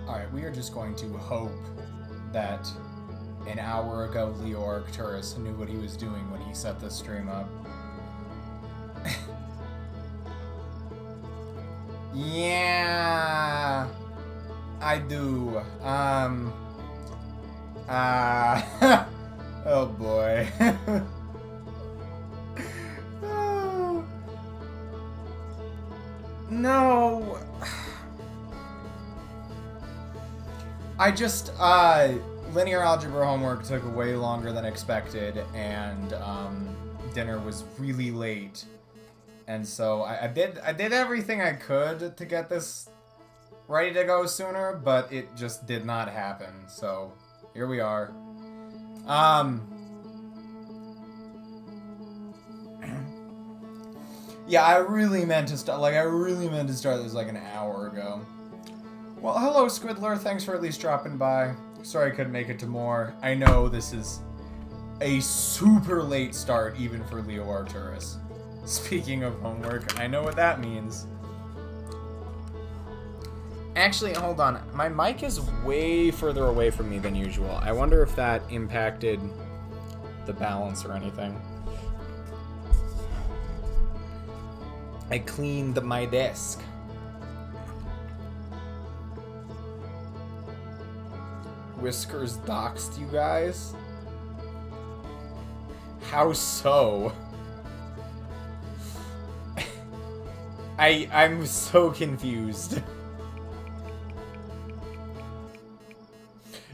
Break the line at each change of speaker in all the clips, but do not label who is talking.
Alright, we are just going to hope that an hour ago Leo Arcturus knew what he was doing when he set this stream up. Yeah, I do. Oh boy. Oh. No. I just, linear algebra homework took way longer than expected, and, dinner was really late. And so I did everything I could to get this ready to go sooner, but it just did not happen. So here we are. Yeah, I really meant to start this like an hour ago. Well, hello Squidler, thanks for at least dropping by. Sorry I couldn't make it to more. I know this is a super late start even for Leo Arcturus. Speaking of homework, I know what that means. Actually, hold on. My mic is way further away from me than usual. I wonder if that impacted the balance or anything. I cleaned my desk. Whiskers doxed you guys? How so? I'm so confused.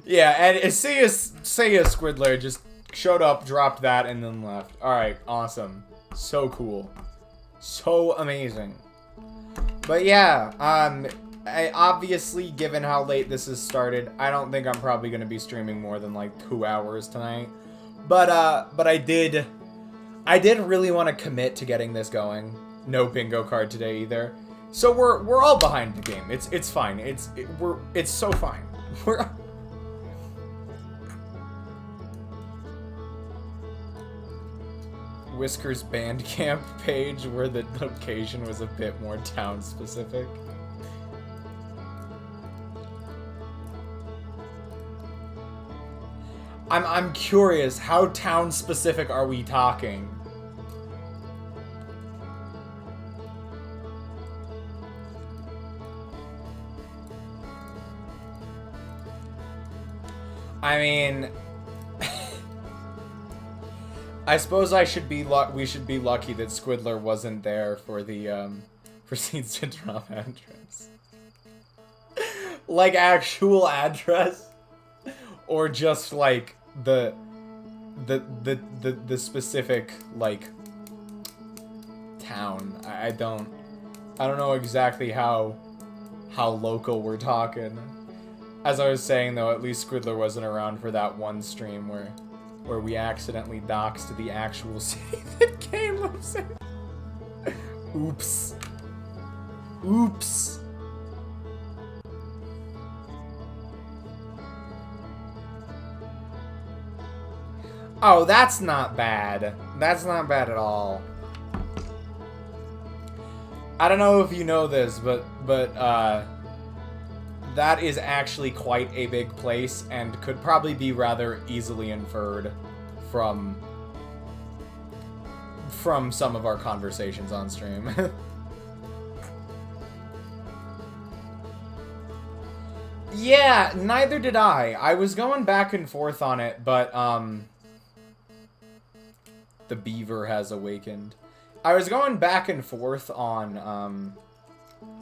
Yeah, and see ya Squidler just showed up, dropped that, and then left. Alright, awesome. So cool. So amazing. But yeah, I obviously, given how late this has started, I don't think I'm probably gonna be streaming more than like 2 hours tonight. But I did really want to commit to getting this going. No bingo card today either. So we're all behind the game. It's fine. It's so fine. We're Whiskers Bandcamp page where the location was a bit more town specific. I'm curious, how town specific are we talking? I mean, I suppose we should be lucky that Squidler wasn't there for the for Seeds to Drop address. Like actual address, or just like the specific like town. I don't know exactly how local we're talking. As I was saying though, at least Squidler wasn't around for that one stream where we accidentally doxed the actual city that Kane lives in. Oops. Oops. Oh, that's not bad. That's not bad at all. I don't know if you know this, but that is actually quite a big place and could probably be rather easily inferred from some of our conversations on stream. Yeah, neither did I. I was going back and forth on it, but the beaver has awakened. I was going back and forth on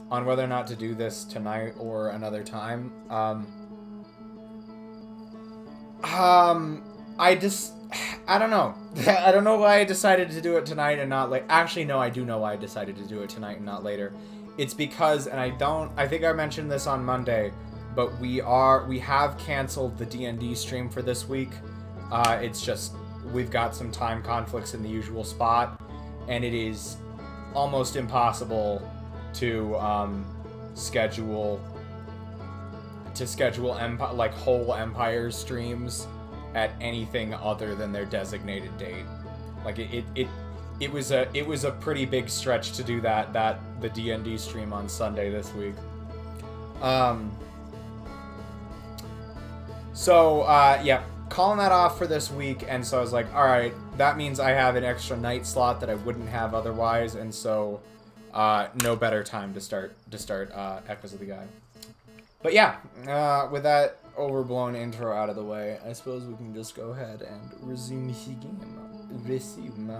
whether or not to do this tonight or another time. I don't know. I don't know why I decided to do it tonight and not like. Actually, no, I do know why I decided to do it tonight and not later. It's because, and I think I mentioned this on Monday, but we have canceled the D&D stream for this week. It's just, we've got some time conflicts in the usual spot, and it is almost impossible to schedule whole Empire streams at anything other than their designated date. Like it was a pretty big stretch to do the D&D stream on Sunday this week. So, yeah, calling that off for this week, and so I was like, alright, that means I have an extra night slot that I wouldn't have otherwise, and so, no better time to start Echoes of the Guy. But yeah, with that overblown intro out of the way, I suppose we can just go ahead and resume the game.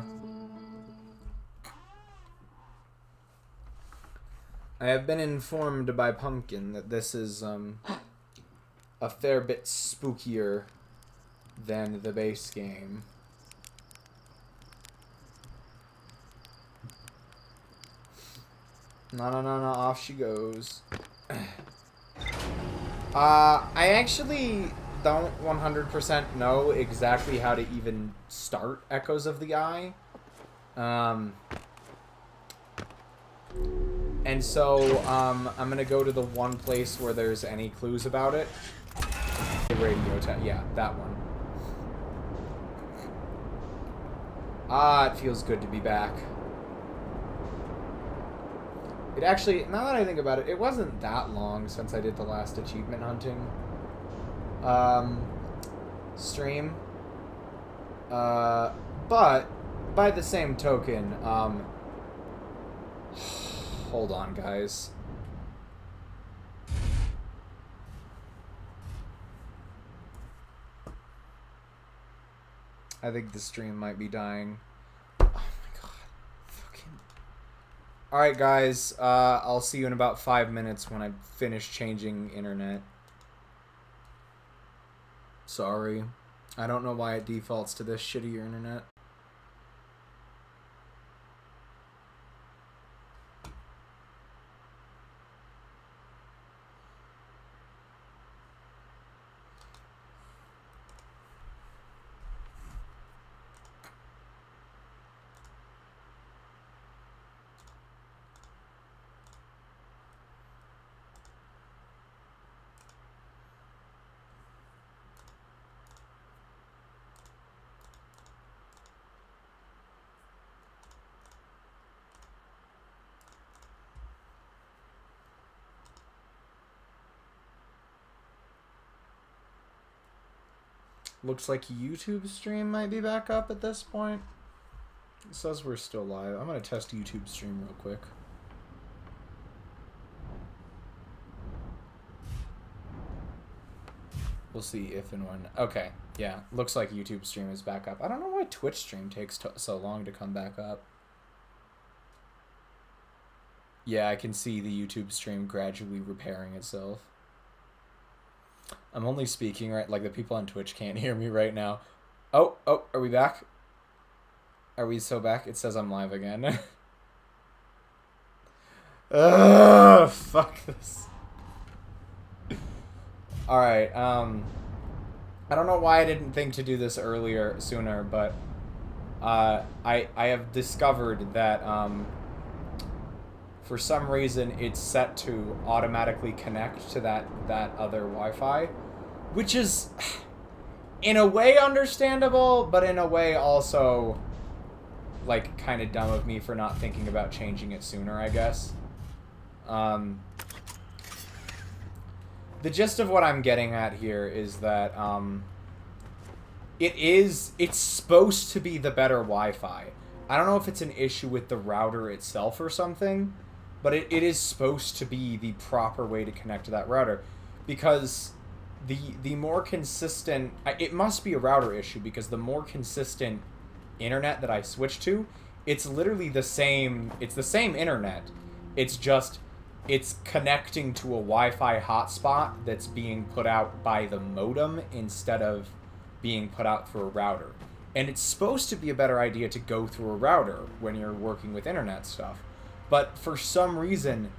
I have been informed by Punkin that this is, a fair bit spookier than the base game. No, off she goes. I actually don't 100% know exactly how to even start Echoes of the Eye. And so, I'm gonna go to the one place where there's any clues about it. The radio yeah, that one. It feels good to be back. It actually, now that I think about it, it wasn't that long since I did the last achievement hunting stream. But by the same token, hold on, guys. I think the stream might be dying. Oh my god. Fucking... Alright, guys. I'll see you in about 5 minutes when I finish changing internet. Sorry. I don't know why it defaults to this shittier internet. Looks like YouTube stream might be back up at this point. It says we're still live. I'm going to test YouTube stream real quick. We'll see if and when. Okay, yeah. Looks like YouTube stream is back up. I don't know why Twitch stream takes so long to come back up. Yeah, I can see the YouTube stream gradually repairing itself. I'm only speaking, right? Like, the people on Twitch can't hear me right now. Oh, are we back? Are we so back? It says I'm live again. Ugh, fuck this. Alright, I don't know why I didn't think to do this sooner, but, I have discovered that, for some reason, it's set to automatically connect to that other Wi-Fi, which is, in a way, understandable, but in a way also, like, kind of dumb of me for not thinking about changing it sooner, I guess. The gist of what I'm getting at here is that, it's supposed to be the better Wi-Fi. I don't know if it's an issue with the router itself or something, but it is supposed to be the proper way to connect to that router, because the more consistent... It must be a router issue, because the more consistent internet that I switch to, it's literally the same... It's the same internet. It's just... It's connecting to a Wi-Fi hotspot that's being put out by the modem instead of being put out through a router. And it's supposed to be a better idea to go through a router when you're working with internet stuff. But for some reason,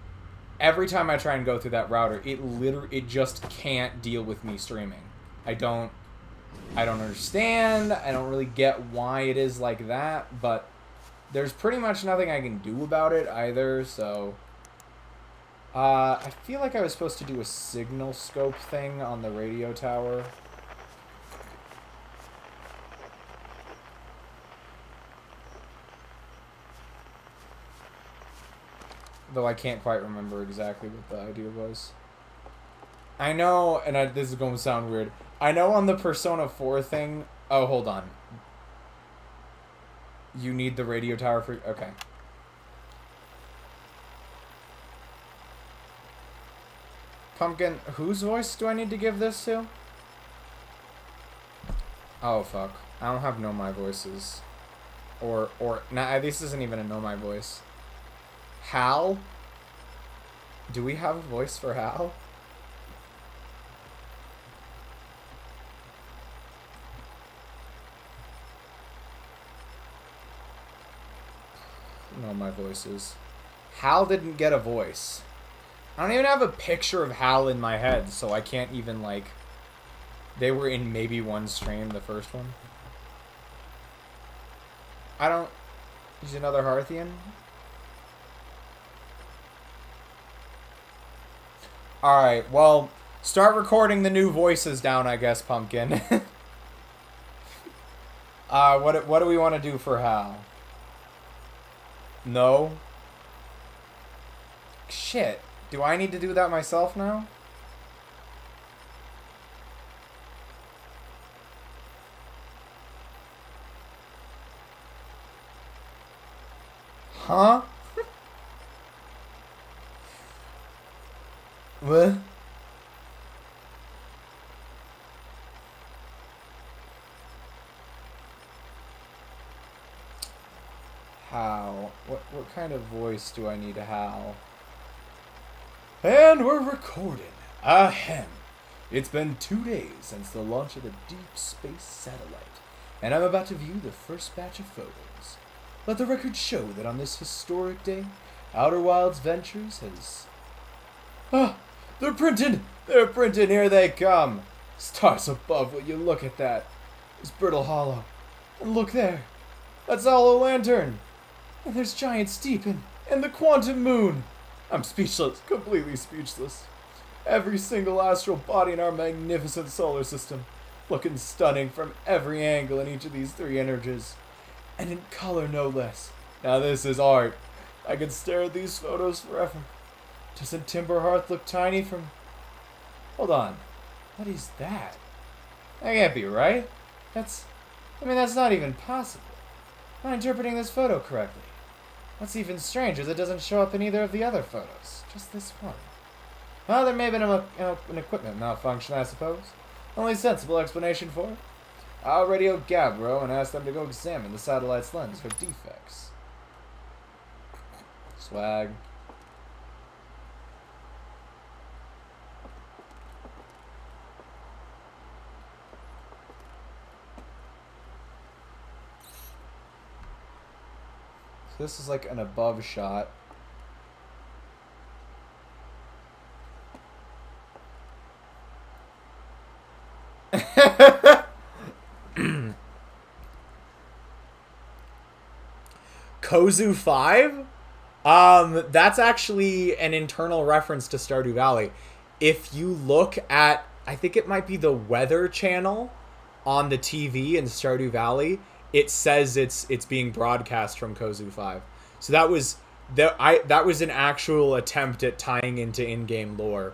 every time I try and go through that router, it just can't deal with me streaming. I don't understand. I don't really get why it is like that, but there's pretty much nothing I can do about it either, so... I feel like I was supposed to do a signal scope thing on the radio tower. Though I can't quite remember exactly what the idea was. I know, and this is going to sound weird, I know on the Persona 4 thing... Oh, hold on. You need the radio tower for... Okay. Pumpkin, whose voice do I need to give this to? Oh, fuck. I don't have Know My Voices. Nah, this isn't even a Know My Voice. Hal? Do we have a voice for Hal? Know My Voices. Hal didn't get a voice. I don't even have a picture of Hal in my head, so I can't even, like... They were in maybe one stream, the first one. I don't... He's another Hearthian? Alright, well, start recording the new voices down, I guess, Pumpkin. What do we want to do for Hal? No? Shit. Do I need to do that myself now? Huh? What? How? What kind of voice do I need to howl? And we're recording. Ahem. It's been 2 days since the launch of the deep space satellite, and I'm about to view the first batch of photos. Let the record show that on this historic day, Outer Wilds Ventures has... Ah! They're printing! They're printing! Here they come! Stars above, will you look at that? It's Brittle Hollow. And look there! That's Hollow Lantern! And there's Giant Steep and the Quantum Moon! I'm speechless, completely speechless. Every single astral body in our magnificent solar system, looking stunning from every angle in each of these 3 energies. And in color, no less. Now this is art. I could stare at these photos forever. Doesn't Timberhearth look tiny from... Hold on. What is that? That can't be right. That's not even possible. Am I interpreting this photo correctly? What's even strange is it doesn't show up in either of the other photos. Just this one. Well, there may have been an equipment malfunction, I suppose. Only sensible explanation for it. I'll radio Gabbro and ask them to go examine the satellite's lens for defects. Swag. So this is like an above shot. Kazoo 5? That's actually an internal reference to Stardew Valley. If you look at, I think it might be the weather channel on the TV in Stardew Valley, it says it's being broadcast from Kazoo 5. So that was an actual attempt at tying into in-game lore.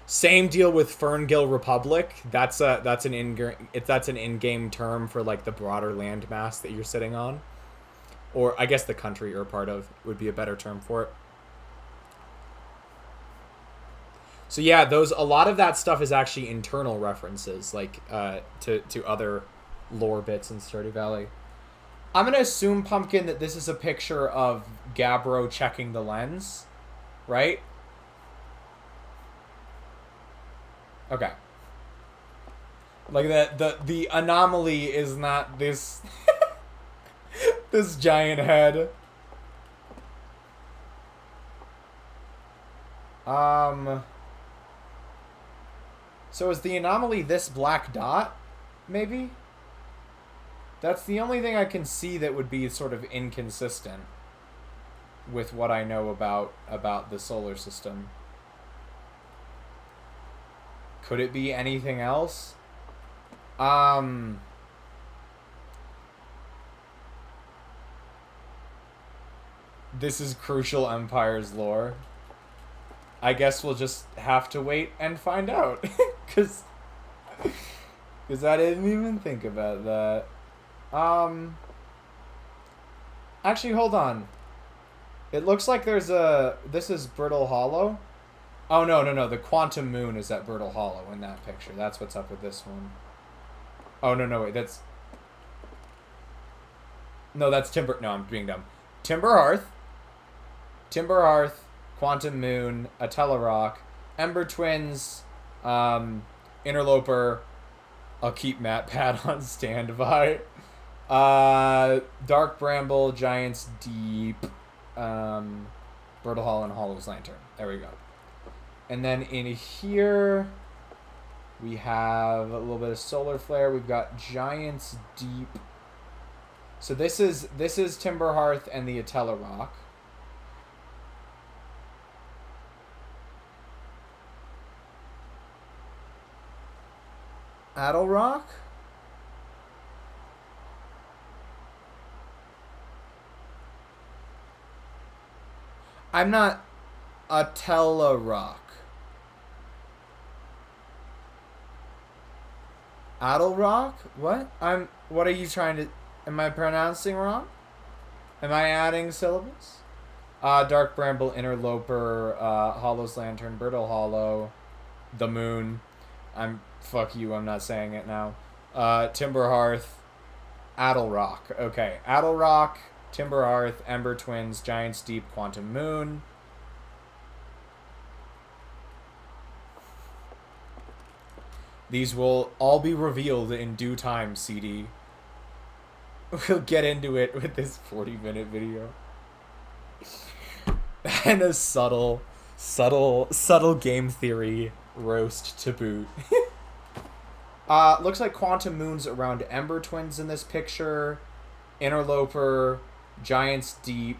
Same deal with Ferngil Republic. That's an in-game term for like the broader landmass that you're sitting on. Or I guess the country you're a part of would be a better term for it. So yeah, a lot of that stuff is actually internal references, like to other lore bits in Stardew Valley. I'm gonna assume, Pumpkin, that this is a picture of Gabbro checking the lens, right? Okay. Like the anomaly is not this this giant head. So is the anomaly this black dot? Maybe? That's the only thing I can see that would be sort of inconsistent with what I know about the solar system. Could it be anything else? This is Crucial Empire's lore. I guess we'll just have to wait and find out. Because I didn't even think about that. Actually, hold on. It looks like there's a... This is Brittle Hollow. Oh, no. The Quantum Moon is at Brittle Hollow in that picture. That's what's up with this one. Oh, no, wait. That's... No, that's Timber... No, I'm being dumb. Timber Hearth, Quantum Moon, Atella Rock, Ember Twins, Interloper. I'll keep Matt Pat on standby. Dark Bramble, Giant's Deep, Brittle Hollow, and Hollow's Lantern. There we go. And then in here, we have a little bit of Solar Flare. We've got Giant's Deep. So this is Timber Hearth and the Atella Rock. Addle Rock? I'm not... Atella Rock. Addle Rock? What? What are you trying to... Am I pronouncing wrong? Am I adding syllables? Dark Bramble, Interloper, Hollow's Lantern, Brittle Hollow, The Moon. Fuck you, I'm not saying it now. Timber Hearth, Addle Rock. Okay, Addle Rock, Timber Hearth, Ember Twins, Giant's Deep, Quantum Moon. These will all be revealed in due time, CD. We'll get into it with this 40-minute video. And a subtle game theory roast to boot. Looks like Quantum Moon's around Ember Twins in this picture. Interloper, Giant's Deep,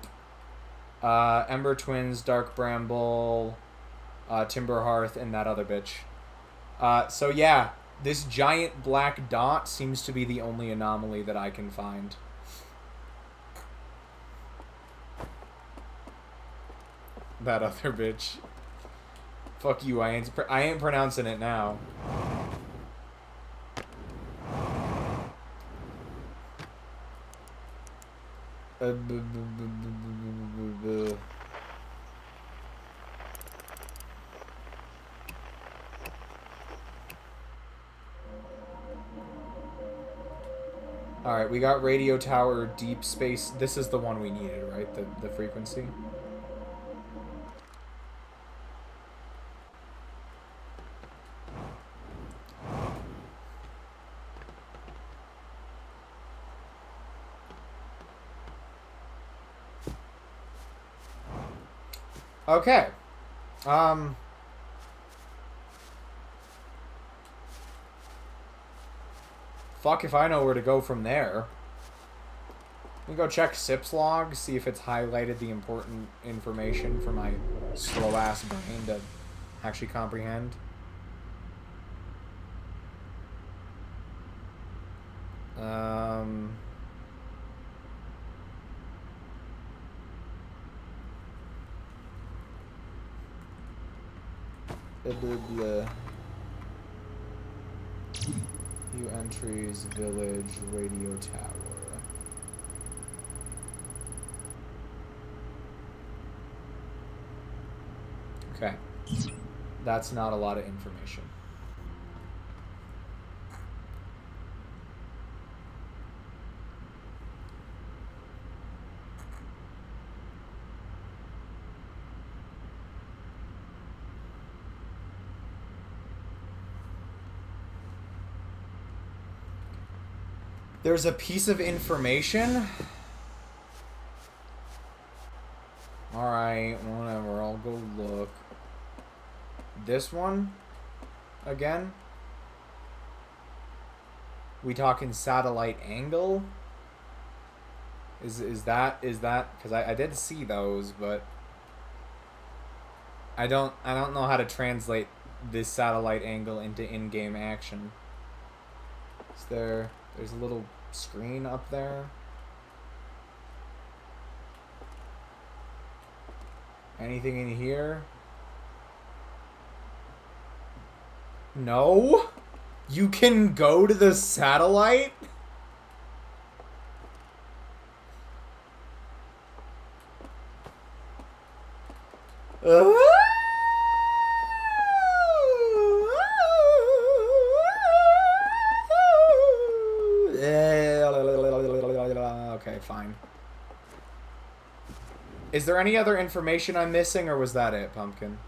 Ember Twins, Dark Bramble, Timber Hearth, and that other bitch. So yeah, this giant black dot seems to be the only anomaly that I can find. That other bitch. Fuck you, I ain't pronouncing it now. Alright, we got radio tower, deep space. This is the one we needed, right? The frequency. Okay. Fuck if I know where to go from there. Let me go check SIP's log, see if it's highlighted the important information for my slow-ass brain to actually comprehend. Blah, blah. View entries, village, radio tower. Okay. That's not a lot of information. There's a piece of information. Alright, whatever, I'll go look. This one? Again? We talking satellite angle? Is that, because I did see those, but I don't know how to translate this satellite angle into in-game action. There's a little screen up there. Anything in here? No? You can go to the satellite? Okay, fine. Is there any other information I'm missing, or was that it, Pumpkin?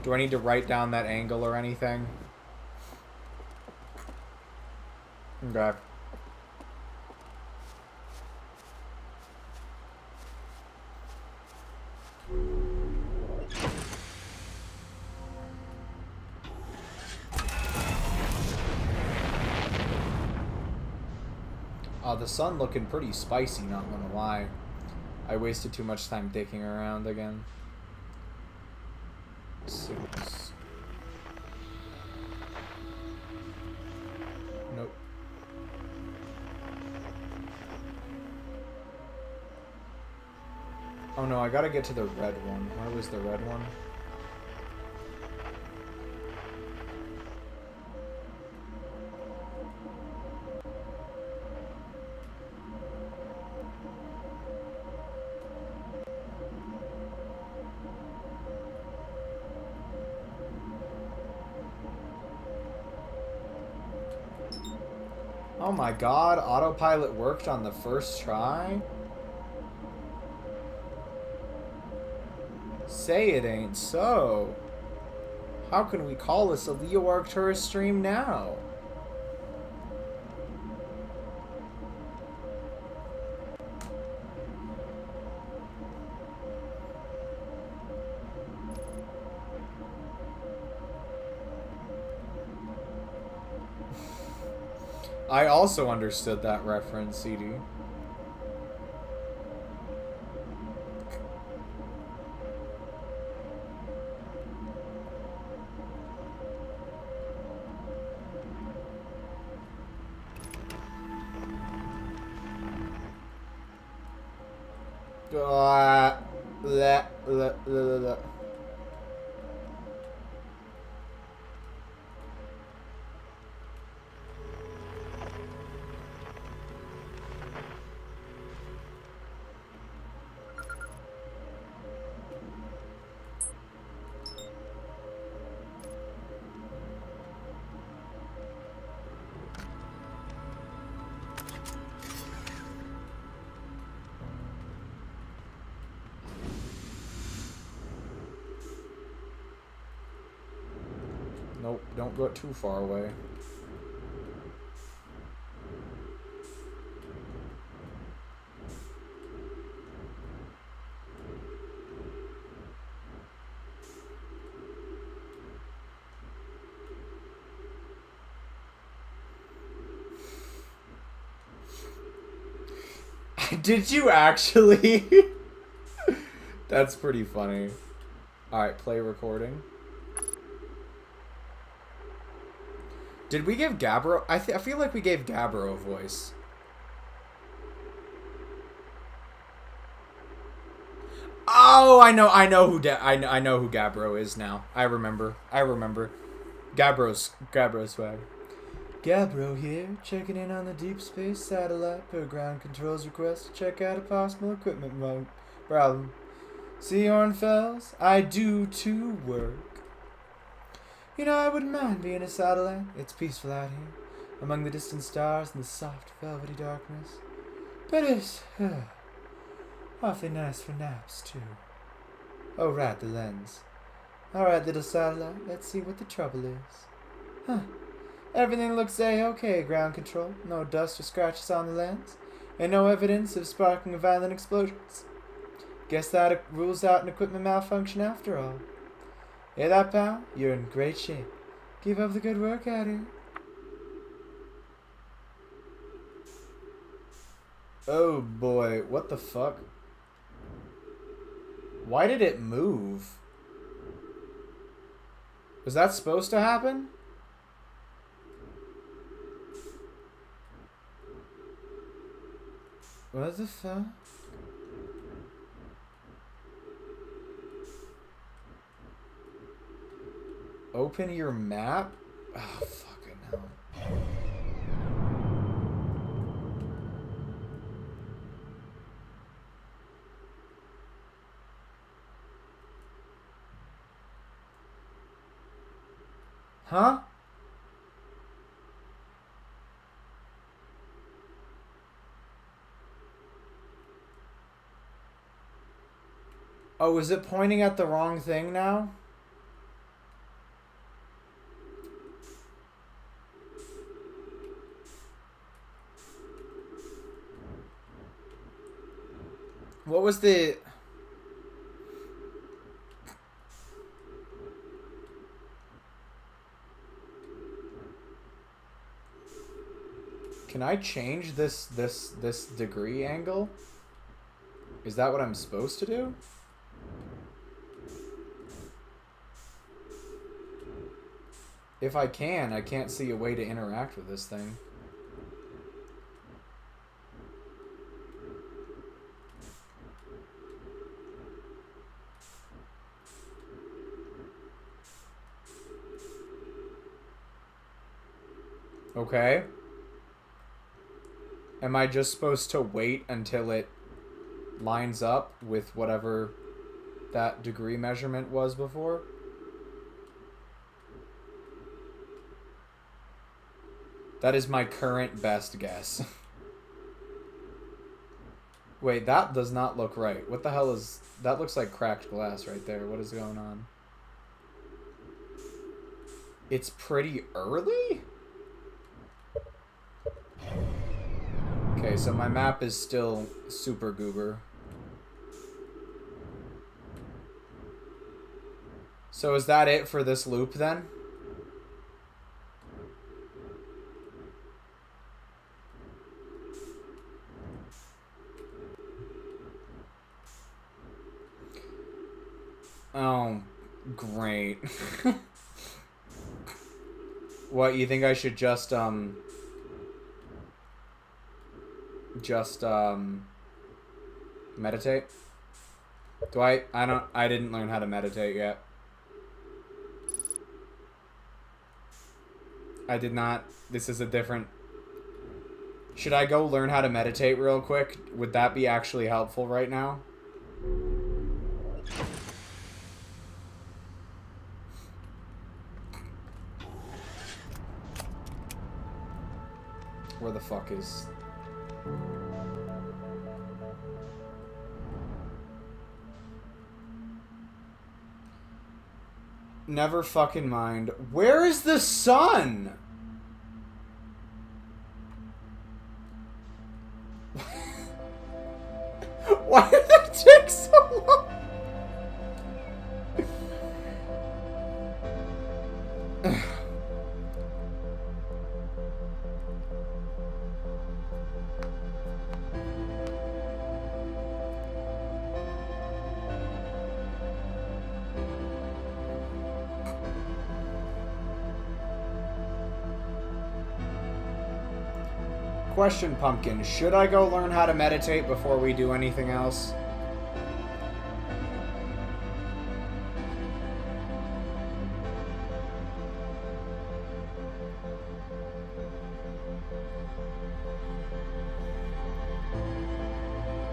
Do I need to write down that angle or anything? Okay. The sun looking pretty spicy, not gonna lie. I wasted too much time dicking around again. 6. Nope. Oh no, I gotta get to the red one. Where was the red one? Oh my god, autopilot worked on the first try? Say it ain't so. How can we call this a Leo Arcturus stream now? I also understood that reference, CD. Nope, don't go too far away. Did you actually? That's pretty funny. Alright, play recording. Did we give Gabbro? I feel like we gave Gabbro a voice. Oh, I know who I know who Gabbro is now. I remember. Gabbro's swag. Gabbro here, checking in on the deep space satellite per ground control's request to check out a possible equipment problem. See, Ornfells, I do too work. You know, I wouldn't mind being a satellite. It's peaceful out here, among the distant stars and the soft, velvety darkness. But it's awfully nice for naps, too. Oh, right, the lens. All right, little satellite, let's see what the trouble is. Huh. Everything looks A-okay, ground control. No dust or scratches on the lens, and no evidence of sparking or violent explosions. Guess that rules out an equipment malfunction after all. Hear that, pal? You're in great shape. Keep up the good work out here. Oh boy, what the fuck? Why did it move? Was that supposed to happen? What the fuck? Open your map? Oh, fucking hell. Huh? Oh, is it pointing at the wrong thing now? What was the... Can I change this degree angle? Is that what I'm supposed to do? If I can't see a way to interact with this thing. Okay. Am I just supposed to wait until it lines up with whatever that degree measurement was before? That is my current best guess. Wait, that does not look right. What the hell is... That looks like cracked glass right there. What is going on? It's pretty early? Okay, so my map is still super goober. So is that it for this loop then? Oh, great. What, you think I should just meditate? I didn't learn how to meditate yet. I did not. This is a different... Should I go learn how to meditate real quick? Would that be actually helpful right now? Where the fuck is... Never fucking mind. Where is the sun? Why did that take so long? Question, Pumpkin. Should I go learn how to meditate before we do anything else?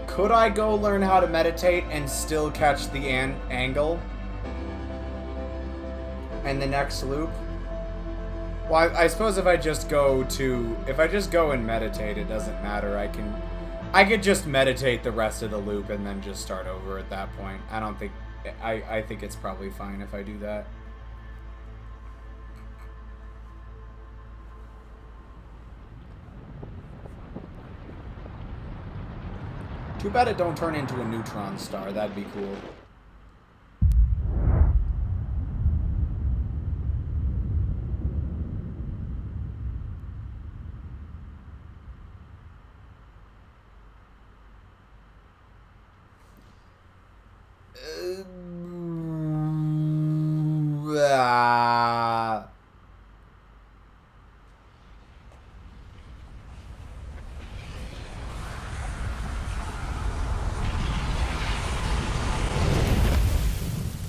Could I go learn how to meditate and still catch the angle? And the next loop? Well, I suppose if I just go and meditate, it doesn't matter. I could just meditate the rest of the loop and then just start over at that point. I think it's probably fine if I do that. Too bad it don't turn into a neutron star. That'd be cool.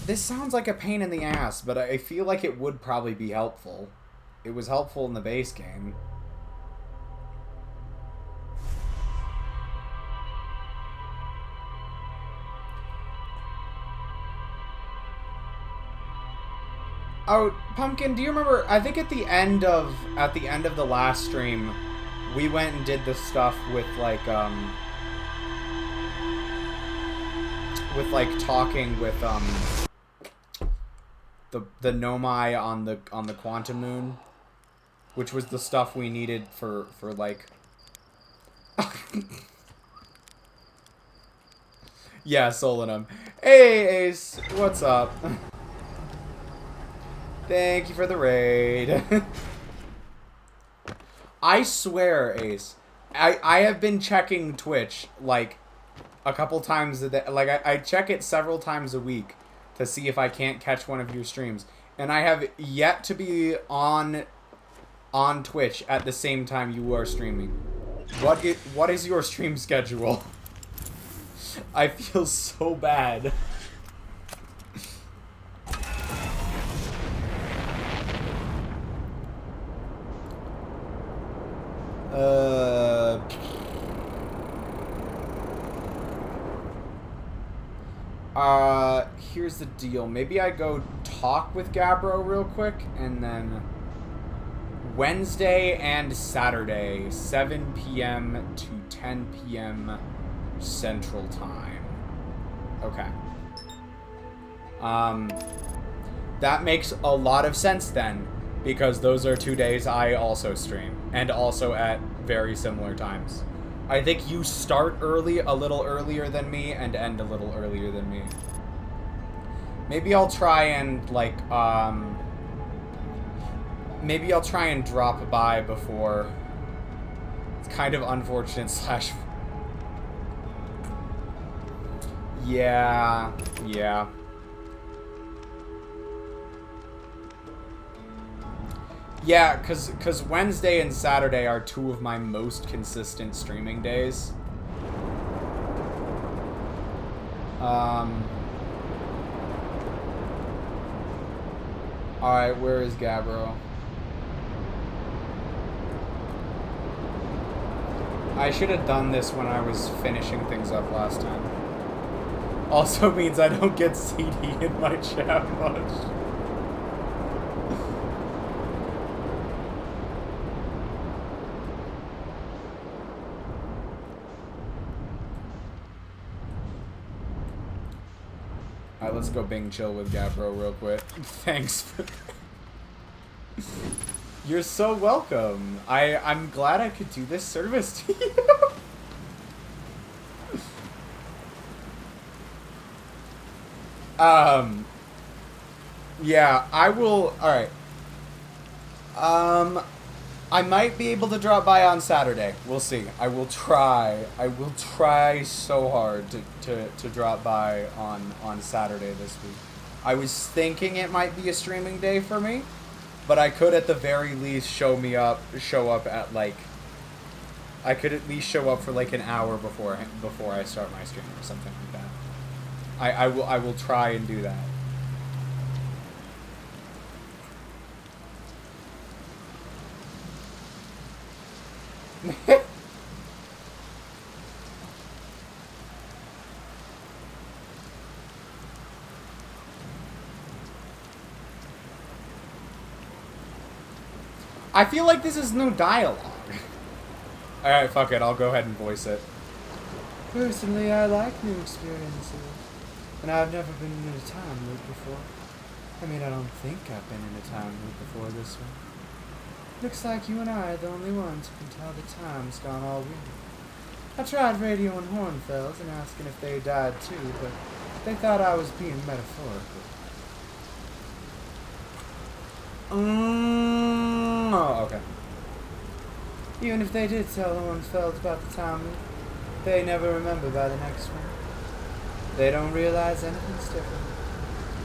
This sounds like a pain in the ass, but I feel like it would probably be helpful. it was helpful in the base game. Oh, Pumpkin, do you remember? I think at the end of the last stream, we went and did the stuff with like talking with the Nomai on the Quantum Moon, which was the stuff we needed for like. Yeah, Solinum. Hey Ace, what's up? Thank you for the raid. I swear, Ace, I have been checking Twitch, like, a couple times a day. Like, I check it several times a week to see if I can't catch one of your streams. And I have yet to be on Twitch at the same time you are streaming. What is your stream schedule? I feel so bad. Here's the deal. Maybe I go talk with Gabbro real quick, and then Wednesday and Saturday, 7 p.m. to 10 p.m. Central Time. Okay. That makes a lot of sense then, because those are 2 days I also stream, and also at very similar times. I think you start early, a little earlier than me, and end a little earlier than me. Maybe I'll try and, like, maybe I'll try and drop by before. It's kind of unfortunate slash... Yeah. Yeah, cause Wednesday and Saturday are two of my most consistent streaming days. Alright, where is Gabbro? I should have done this when I was finishing things up last time. Also means I don't get CD in my chat much. Alright, let's go Bing chill with Gabbro real quick. Thanks. You're so welcome. I'm glad I could do this service to you. Yeah, I will. Alright. I might be able to drop by on Saturday. We'll see. I will try. I will try so hard to drop by on Saturday this week. I was thinking it might be a streaming day for me, but I could at the very least show up at like, I could at least show up for like an hour before I start my stream or something like that. I will try and do that. I feel like this is no dialogue. Alright, fuck it, I'll go ahead and voice it. Personally, I like new experiences. And I've never been in a time loop before. I mean, I don't think I've been in a time loop before this one. Looks like you and I are the only ones who can tell the time's gone all weird. I tried radioing Hornfells and asking if they died too, but they thought I was being metaphorical. Oh, okay. Even if they did tell Hornfells about the time loop, they never remember by the next one. They don't realize anything's different.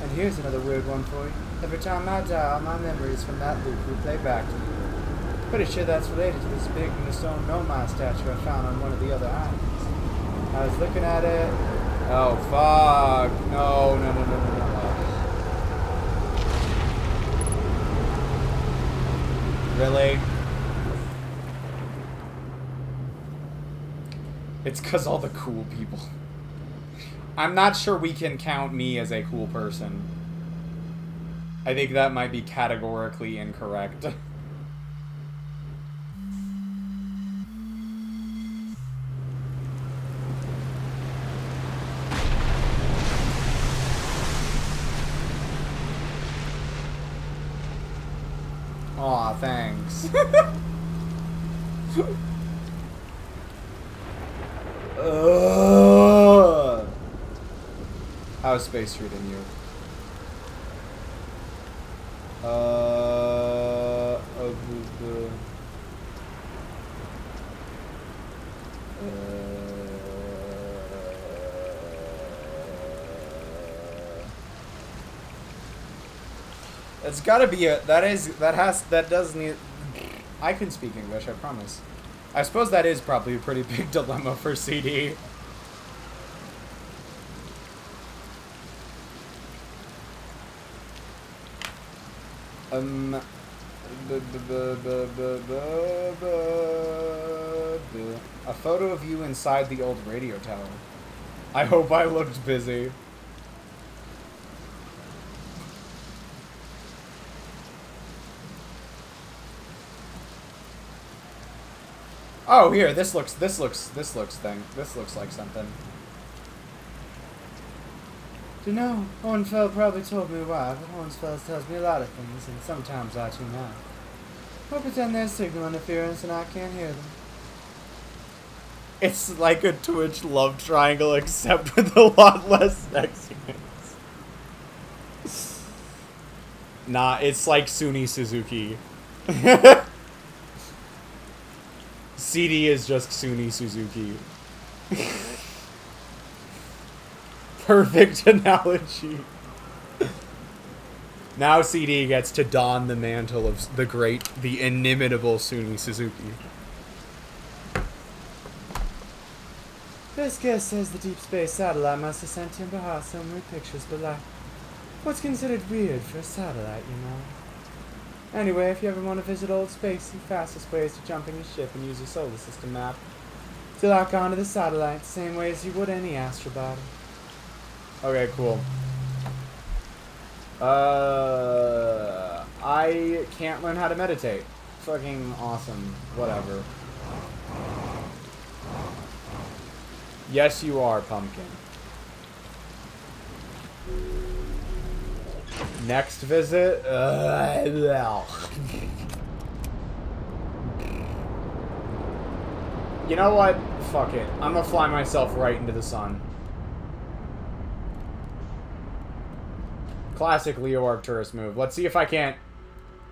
And here's another weird one for you. Every time I die, all my memories from that loop replay back to me. Pretty sure that's related to this big stone Nomai statue I found on one of the other islands. I was looking at it. Oh, fuck. No. Really? It's because all the cool people. I'm not sure we can count me as a cool person. I think that might be categorically incorrect. Aw, thanks. How's space treating you? It's gotta be a, that does need, I can speak English, I promise. I suppose that is probably a pretty big dilemma for CD. A photo of you inside the old radio tower. I hope I looked busy. Oh, here, this looks like something. You know, Hornfeld probably told me why, but Hornfeld tells me a lot of things, and sometimes I tune out. I'll pretend there's signal interference and I can't hear them. It's like a Twitch love triangle, except with a lot less sexiness. Nah, it's like Suni Suzuki. CD is just Suni Suzuki. Perfect analogy. Now CD gets to don the mantle of the inimitable Suni Suzuki. This guest says the deep space satellite must have sent him Bahar so many pictures, but like, what's considered weird for a satellite, you know? Anyway, if you ever want to visit old space, the fastest way is to jump in your ship and use your solar system map to lock onto the satellite, the same way as you would any astrobody. Okay, cool. I can't learn how to meditate. Fucking awesome. Whatever. Yes, you are, Pumpkin. Next visit? You know what? Fuck it. I'm gonna fly myself right into the sun. Classic Leo Arcturus move. Let's see if I can't...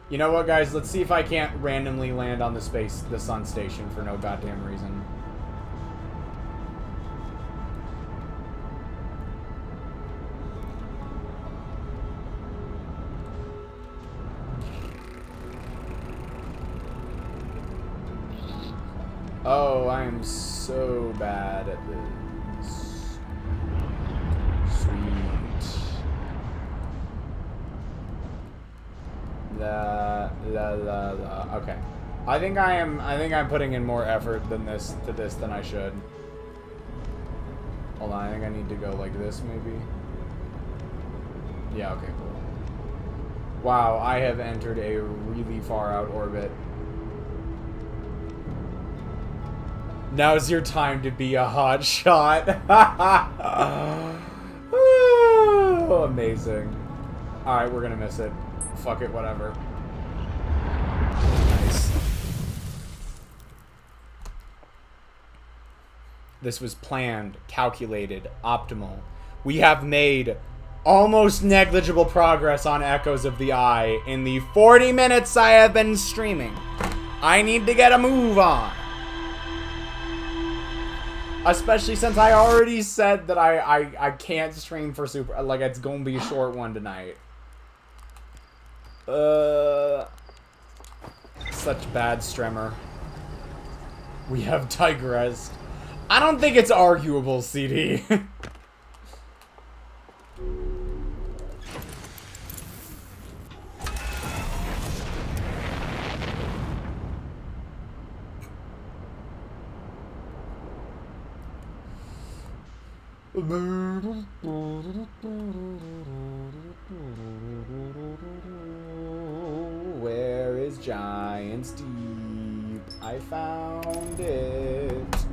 You know what, guys? Let's see if I can't randomly land on the sun station for no goddamn reason. Oh, I am so bad at this. Sweet. La. Okay. I think I'm putting in more effort than this than I should. Hold on, I think I need to go like this maybe. Yeah, okay, cool. Wow, I have entered a really far out orbit. Now's your time to be a hot shot. Oh, amazing. Alright, we're gonna miss it. Fuck it, whatever. Nice. This was planned, calculated, optimal. We have made almost negligible progress on Echoes of the Eye in the 40 minutes I have been streaming. I need to get a move on. Especially since I already said that I can't stream for super, like, it's gonna be a short one tonight. Such bad stremmer. We have digressed. I don't think it's arguable, CD. Where is Giant's Deep? I found it.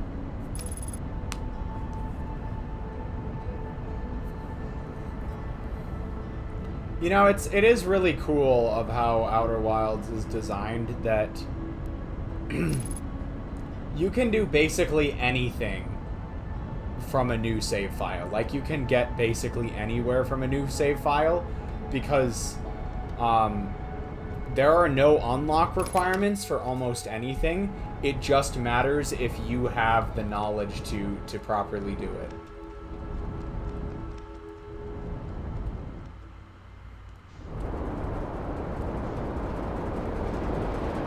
You know, it is really cool of how Outer Wilds is designed that you can do basically anything from a new save file. Like, you can get basically anywhere from a new save file because there are no unlock requirements for almost anything. It just matters if you have the knowledge to properly do it.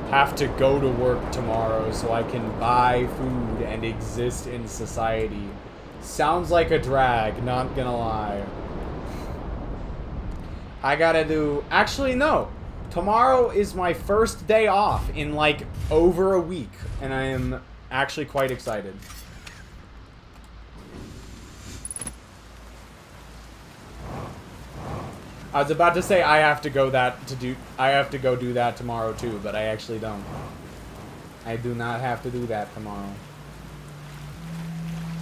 Have to go to work tomorrow so I can buy food and exist in society. Sounds like a drag, not gonna lie. I gotta do... Actually, no. Tomorrow is my first day off in, like, over a week. And I am actually quite excited. I was about to say I have to go do that tomorrow too, but I actually don't. I do not have to do that tomorrow.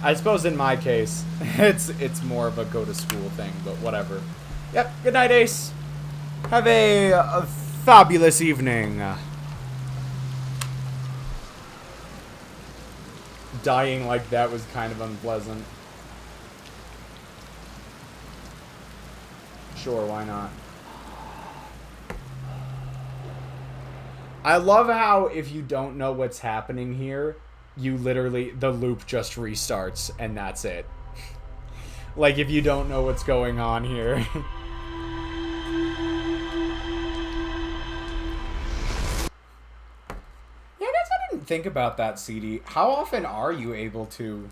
I suppose in my case, it's more of a go to school thing, but whatever. Yep, good night, Ace. Have a fabulous evening. Dying like that was kind of unpleasant. Sure, why not? I love how if you don't know what's happening here, you literally, the loop just restarts and that's it. Like if you don't know what's going on here. Yeah, I guess I didn't think about that, CD. How often are you able to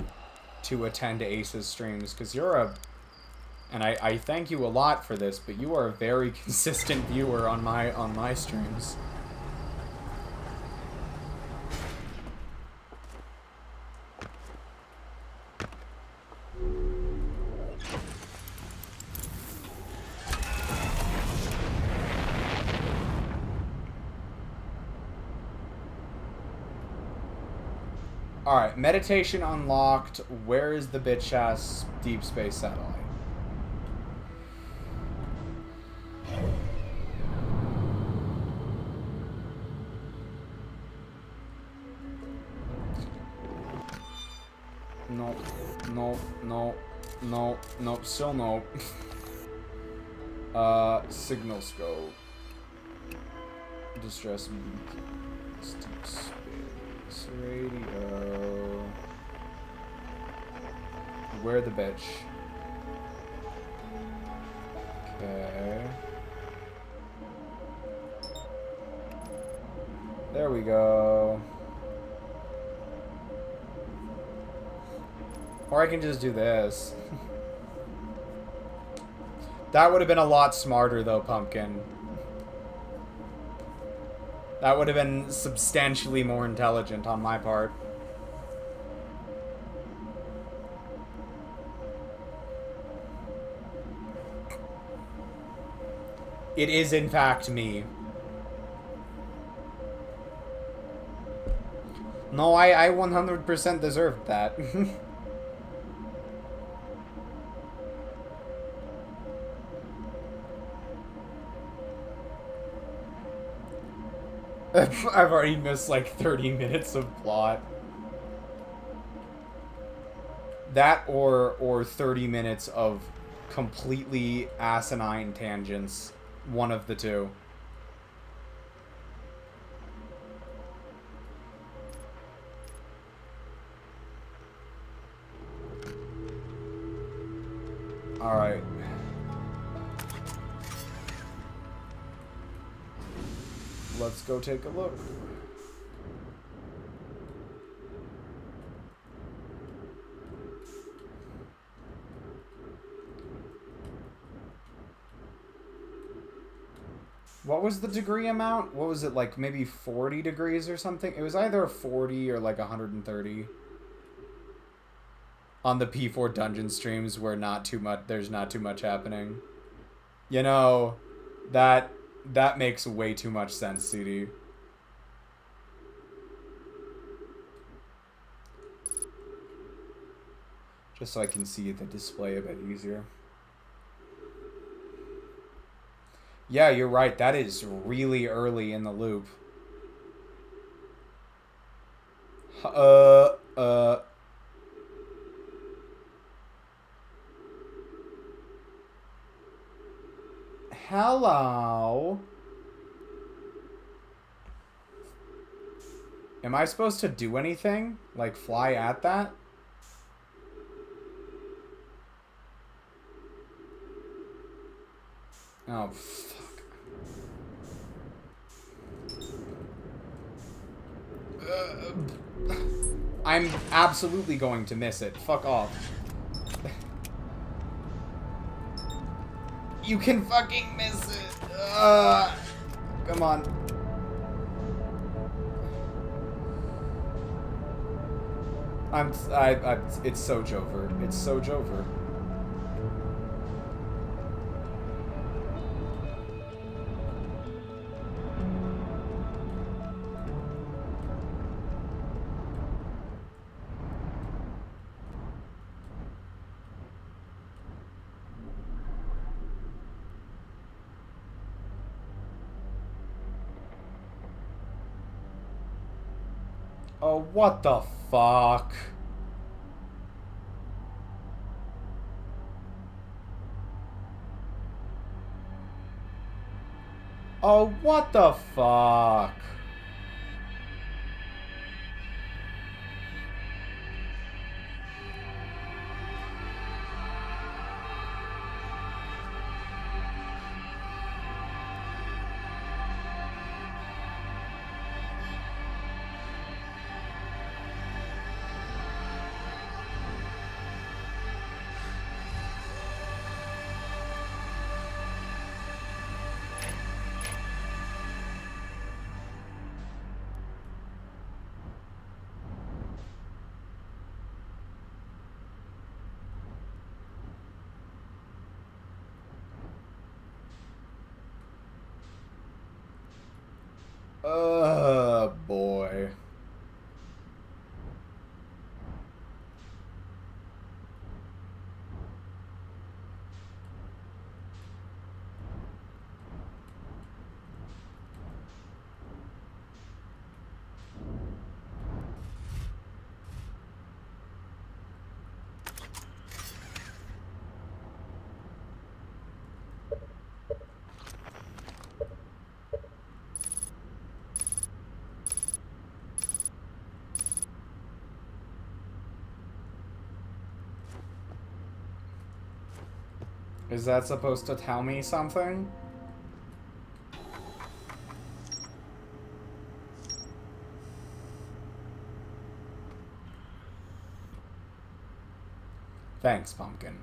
attend Ace's streams? Because you're a... And I thank you a lot for this, but you are a very consistent viewer on my streams. Alright, meditation unlocked. Where is the bitch-ass deep space satellite? Nope, still no. Signal scope. Distress beacon. Deep space radio. Where the bitch? Okay. There we go. Or I can just do this. That would have been a lot smarter, though, Pumpkin. That would have been substantially more intelligent on my part. It is, in fact, me. No, I 100% deserved that. I've already missed like 30 minutes of plot. That or 30 minutes of completely asinine tangents. One of the two. Alright. Let's go take a look. What was the degree amount? What was it, like maybe 40 degrees or something? It was either 40 or like 130. on the P4 dungeon streams where there's not too much happening. You know, that makes way too much sense, CD. Just so I can see the display a bit easier. Yeah, you're right. That is really early in the loop. Hello. Am I supposed to do anything? Like fly at that? Oh, fuck. I'm absolutely going to miss it. Fuck off. You can fucking miss it. Come on. It's so Jover. It's so Jover. Oh, what the fuck? Oh, what the fuck? Boy. Is that supposed to tell me something? Thanks, Pumpkin.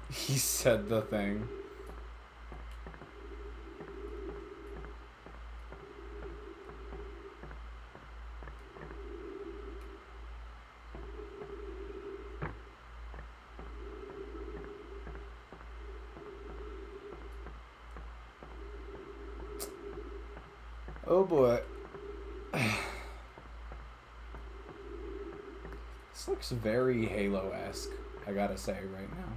He said the thing. Oh boy. This looks very Halo-esque, I gotta say right now.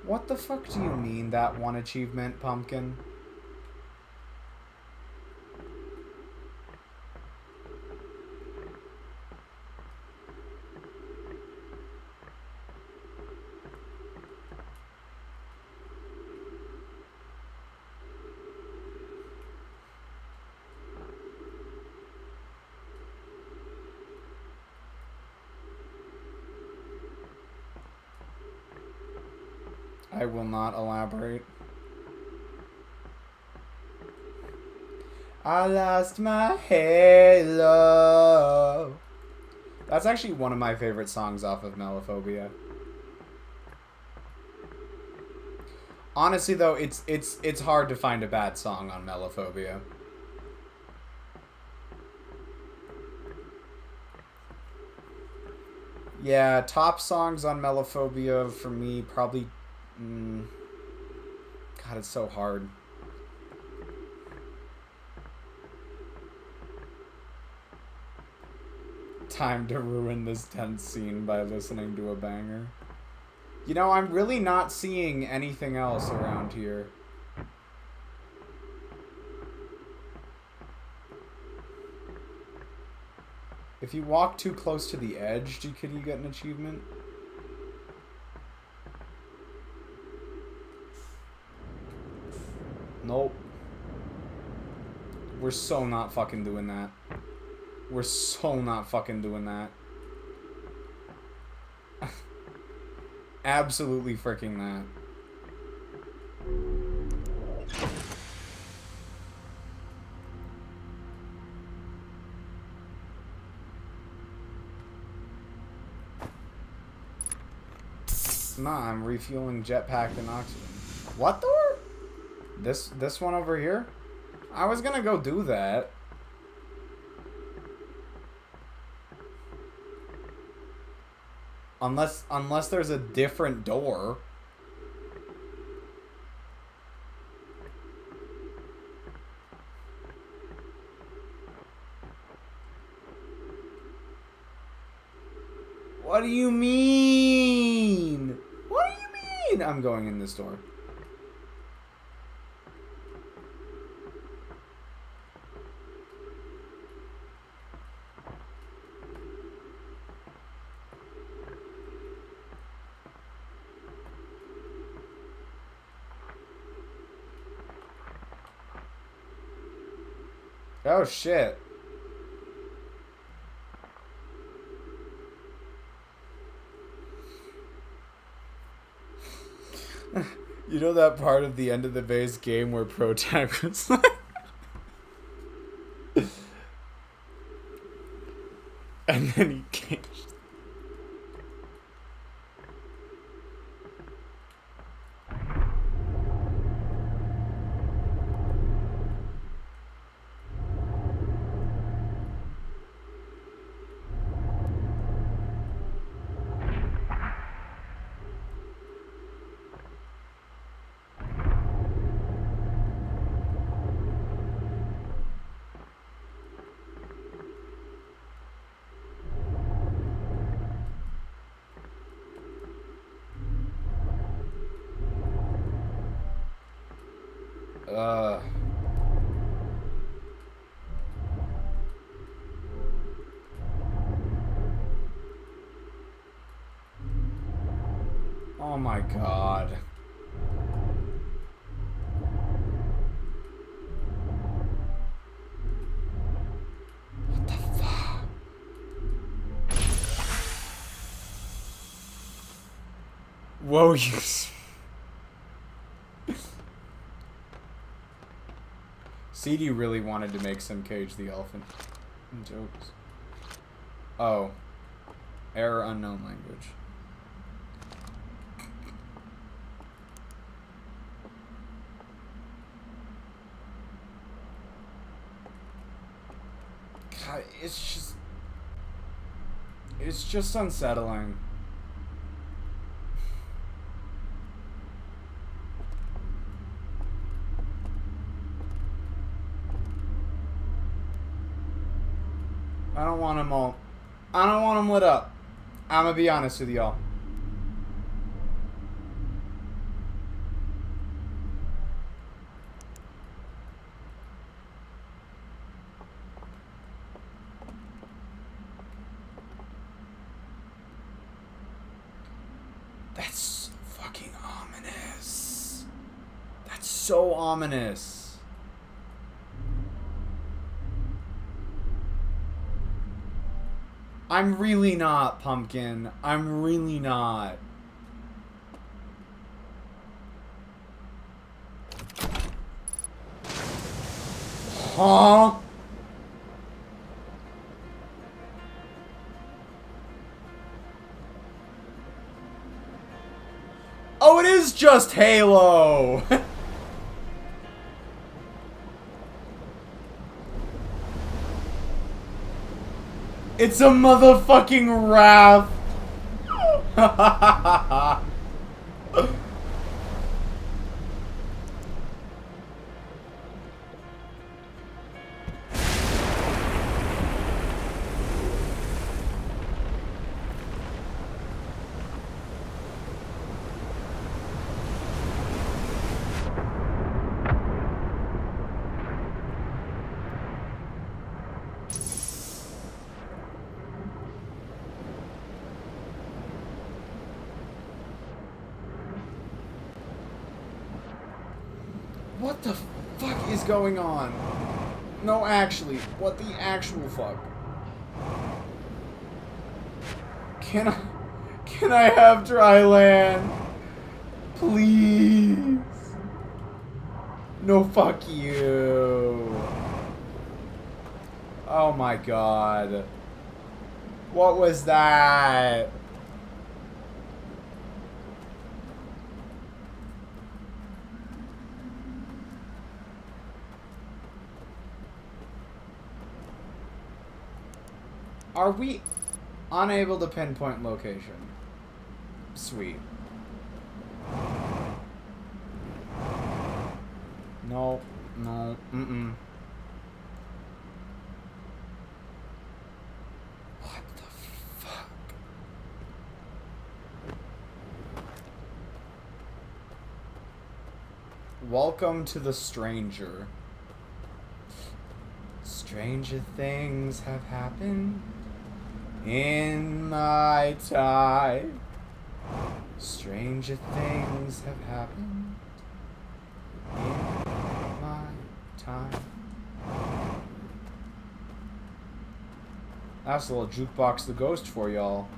What the fuck do you mean, that one achievement, Pumpkin? I will not elaborate. I lost my halo. That's actually one of my favorite songs off of Melophobia. Honestly, though, it's hard to find a bad song on Melophobia. Yeah, top songs on Melophobia for me probably. God, it's so hard. Time to ruin this tense scene by listening to a banger. You know, I'm really not seeing anything else around here. If you walk too close to the edge, could you get an achievement? Nope. We're so not fucking doing that. We're so not fucking doing that. Absolutely freaking that. Nah, I'm refueling jetpack and oxygen. What door? This one over here? I was gonna go do that. Unless there's a different door. What do you mean? What do you mean? I'm going in this door. Oh shit. You know that part of the end of the base game where protagonist and then he can't. Oh my god. What the fuck? Whoa, you... CD really wanted to make some Cage the Elephant jokes. Oh. Error unknown language. God, it's just unsettling. I don't want them all. I don't want them lit up. I'm gonna be honest with y'all. That's fucking ominous. That's so ominous. I'm really not, Pumpkin. I'm really not. Huh? Oh, it is just Halo! It's a motherfucking raft! What the fuck is going on? No, actually, what the actual fuck? Can I have dry land? Please. No, fuck you. Oh my god. What was that? Are we unable to pinpoint location? Sweet. No, no, mm-mm. What the fuck? Welcome to the stranger. Stranger things have happened in my time. Stranger things have happened in my time. That's a little Jukebox the Ghost for y'all.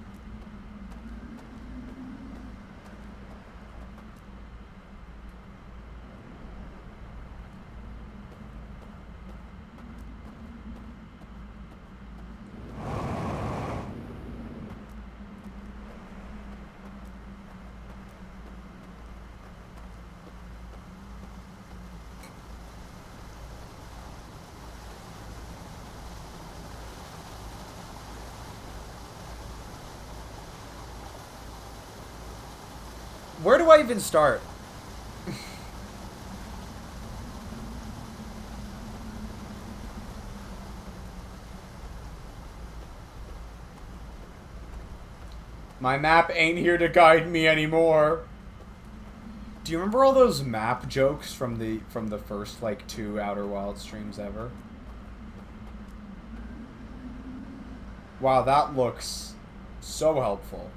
Where do I even start? My map ain't here to guide me anymore. Do you remember all those map jokes from the first like 2 Outer Wilds streams ever? Wow, that looks so helpful.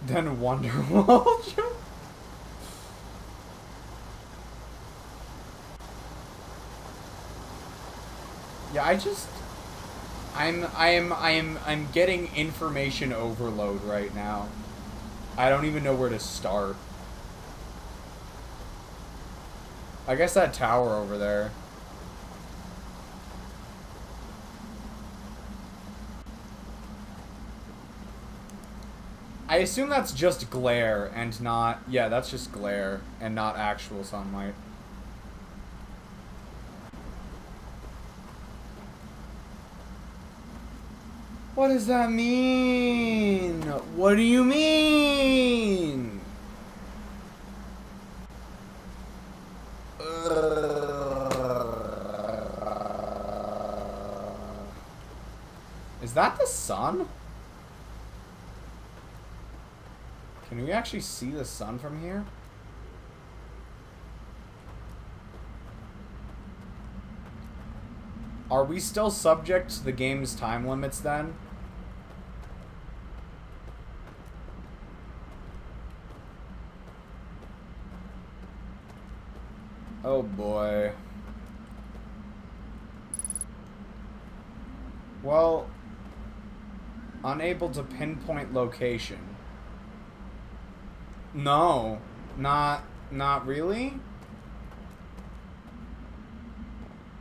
Then Wonderwall joke? Yeah, I'm getting information overload right now. I don't even know where to start. I guess that tower over there. I assume that's just glare and not... Yeah, that's just glare and not actual sunlight. What does that mean? What do you mean? Is that the sun? Can we actually see the sun from here? Are we still subject to the game's time limits then? Oh boy. Well, unable to pinpoint location. No, not really.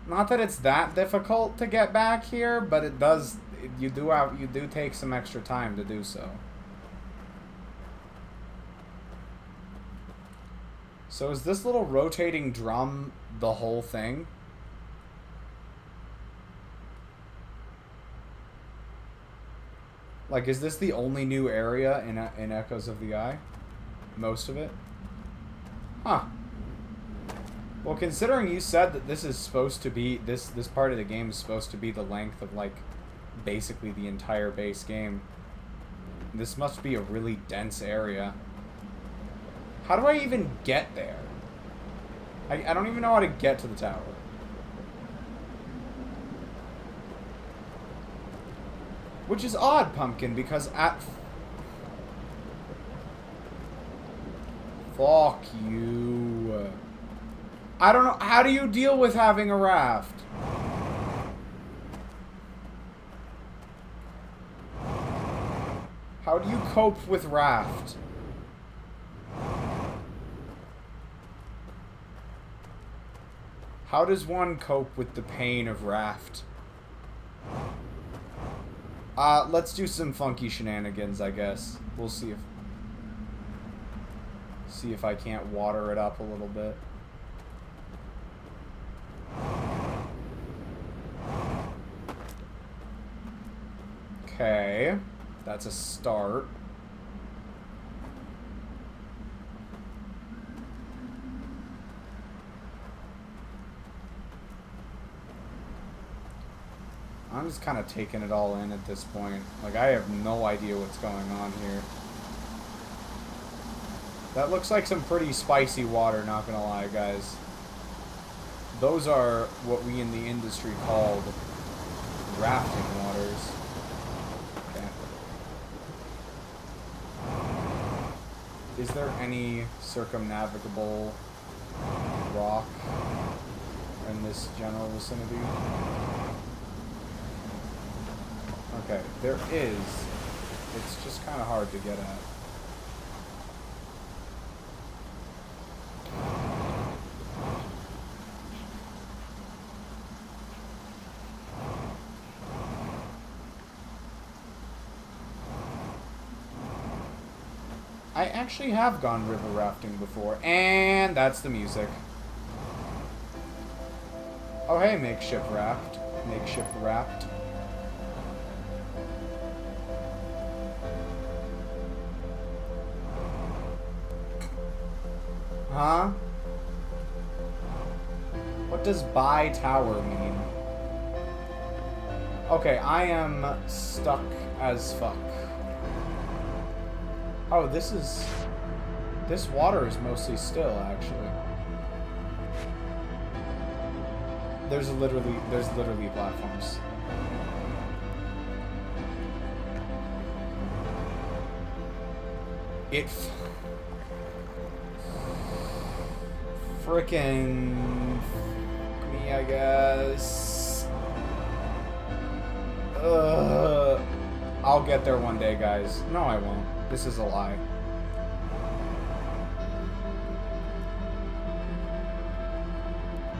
Not that it's that difficult to get back here, but it does. You do take some extra time to do so. So is this little rotating drum the whole thing? Like, is this the only new area in Echoes of the Eye? Most of it? Huh. Well, considering you said that this is supposed to be, this part of the game is supposed to be the length of, like, basically the entire base game. This must be a really dense area. How do I even get there? I don't even know how to get to the tower. Which is odd, Pumpkin, because at... Fuck you. I don't know. How do you deal with having a raft? How do you cope with raft? How does one cope with the pain of raft? Let's do some funky shenanigans, I guess. We'll see if I can't water it up a little bit. Okay. That's a start. I'm just kind of taking it all in at this point. Like, I have no idea what's going on here. That looks like some pretty spicy water, not gonna lie, guys. Those are what we in the industry called rafting waters. Okay. Is there any circumnavigable rock in this general vicinity? Okay, there is. It's just kind of hard to get at. I actually have gone river rafting before, and that's the music. Oh hey, makeshift raft. Makeshift raft. Huh? What does by tower mean? Okay, I am stuck as fuck. Oh, this water is mostly still, actually. There's literally platforms. It frickin' me, I guess. I'll get there one day, guys. No, I won't. This is a lie.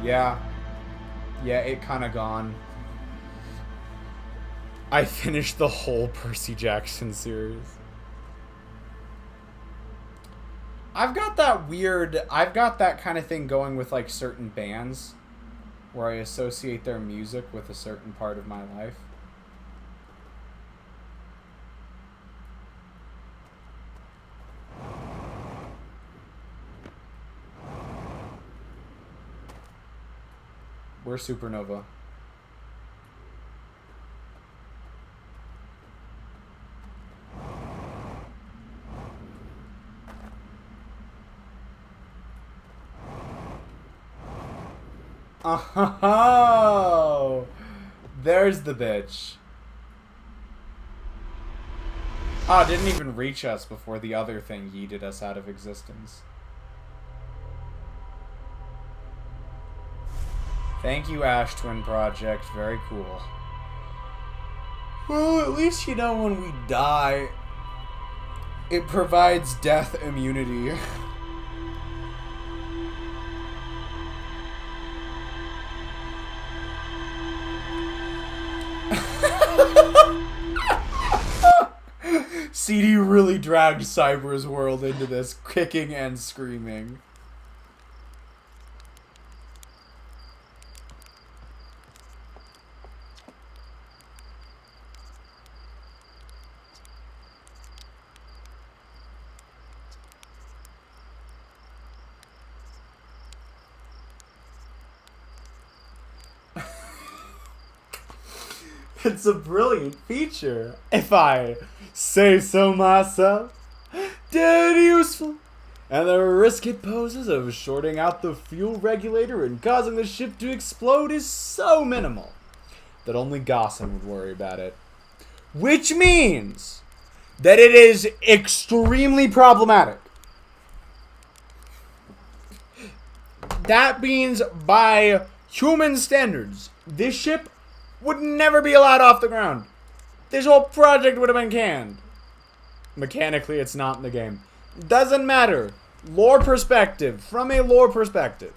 Yeah. Yeah, it kinda gone. I finished the whole Percy Jackson series. I've got that kind of thing going with, like, certain bands where I associate their music with a certain part of my life. We're Supernova. Oh, there's the bitch. Oh, it didn't even reach us before the other thing yeeted us out of existence. Thank you, Ash Twin Project. Very cool. Well, at least you know when we die, it provides death immunity. CD really dragged Cyber's world into this, kicking and screaming. It's a brilliant feature, if I say so myself. Dead useful. And the risk it poses of shorting out the fuel regulator and causing the ship to explode is so minimal that only Gossam would worry about it. Which means that it is extremely problematic. That means by human standards, this ship would never be allowed off the ground. This whole project would have been canned. Mechanically, it's not in the game. Doesn't matter. Lore perspective. From a lore perspective.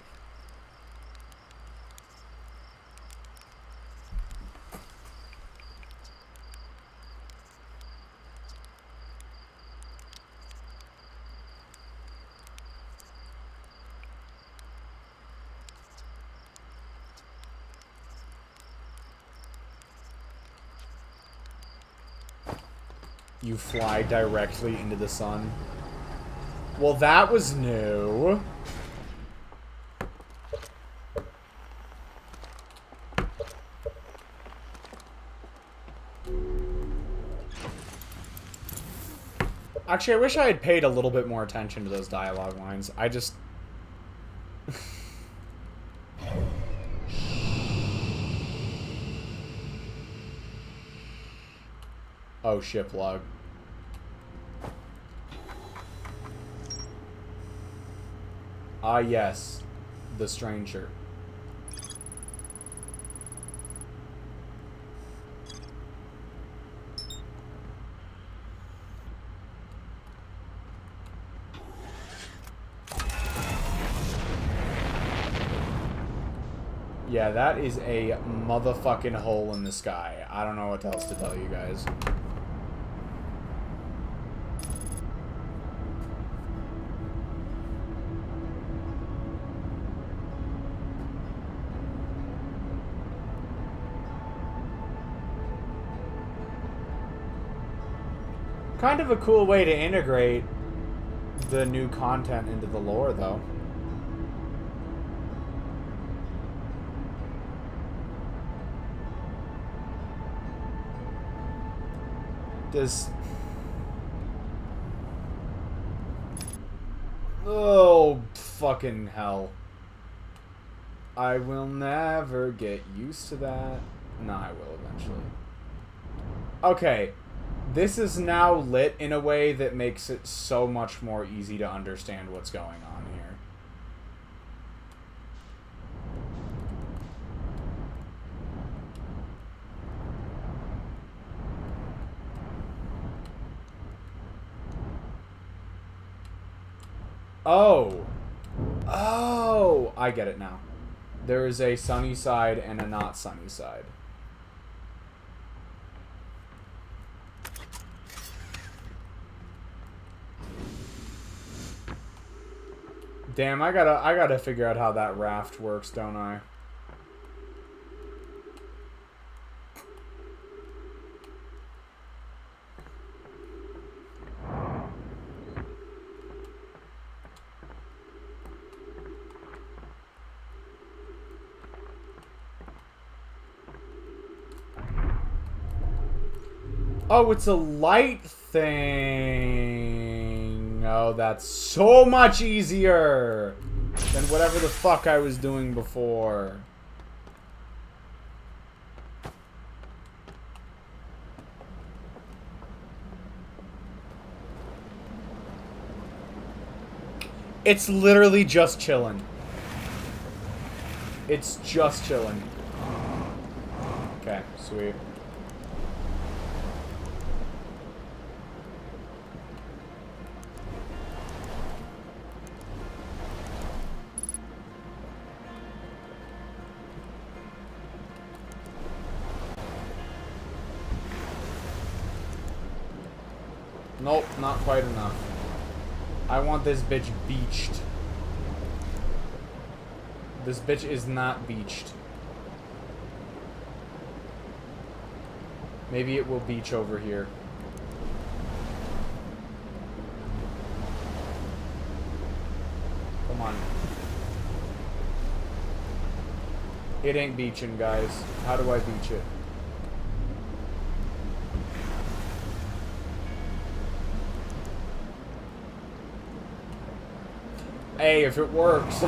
You fly directly into the sun. Well, that was new. Actually, I wish I had paid a little bit more attention to those dialogue lines. I just... Oh, ship log. Ah, yes. The stranger. Yeah, that is a motherfucking hole in the sky. I don't know what else to tell you guys. Kind of a cool way to integrate the new content into the lore, though. Does... Oh, fucking hell. I will never get used to that. No, I will eventually. Okay. This is now lit in a way that makes it so much more easy to understand what's going on here. Oh. Oh, I get it now. There is a sunny side and a not sunny side. Damn, I gotta figure out how that raft works, don't I? Oh, it's a light thing. Oh, that's so much easier than whatever the fuck I was doing before. It's literally just chilling. It's just chilling. Okay, sweet. Nope, not quite enough. I want this bitch beached. This bitch is not beached. Maybe it will beach over here. Come on. It ain't beaching, guys. How do I beach it? Hey, if it works.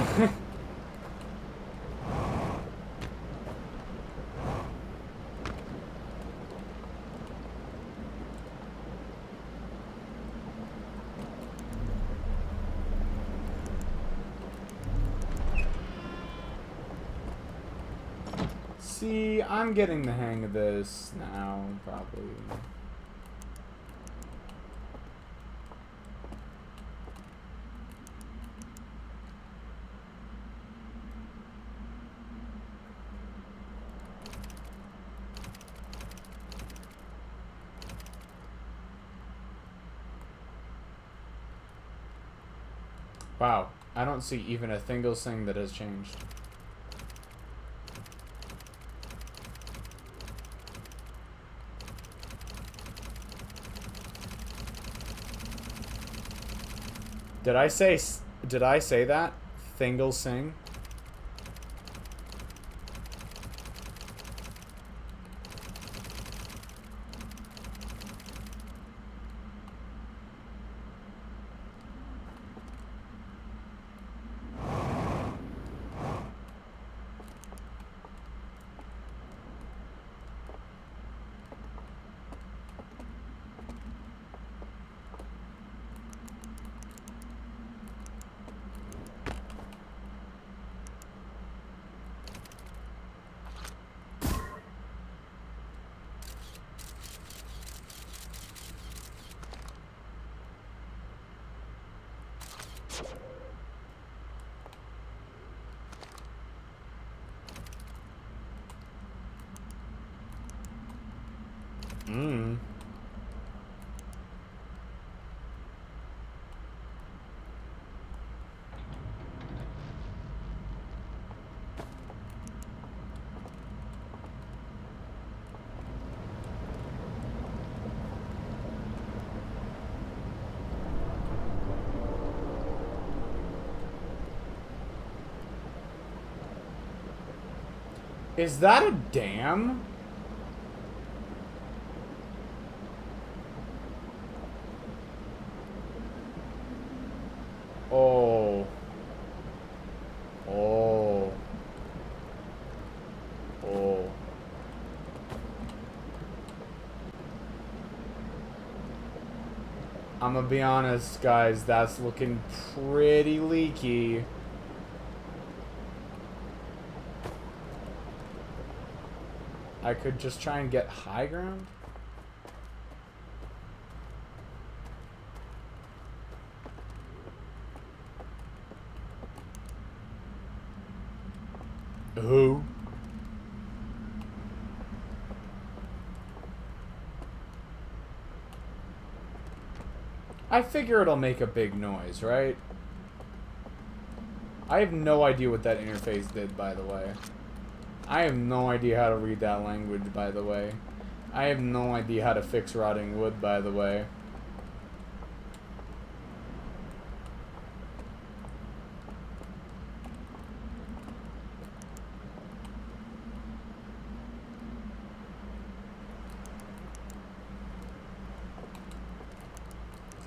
See, I'm getting the hang of this now, probably. Wow, I don't see even a single thing that has changed. Did I say that? Thingle sing? Is that a dam? Oh. Oh. Oh. I'm gonna be honest, guys, that's looking pretty leaky. I could just try and get high ground. Who? I figure it'll make a big noise, right? I have no idea what that interface did, by the way. I have no idea how to read that language, by the way. I have no idea how to fix rotting wood, by the way.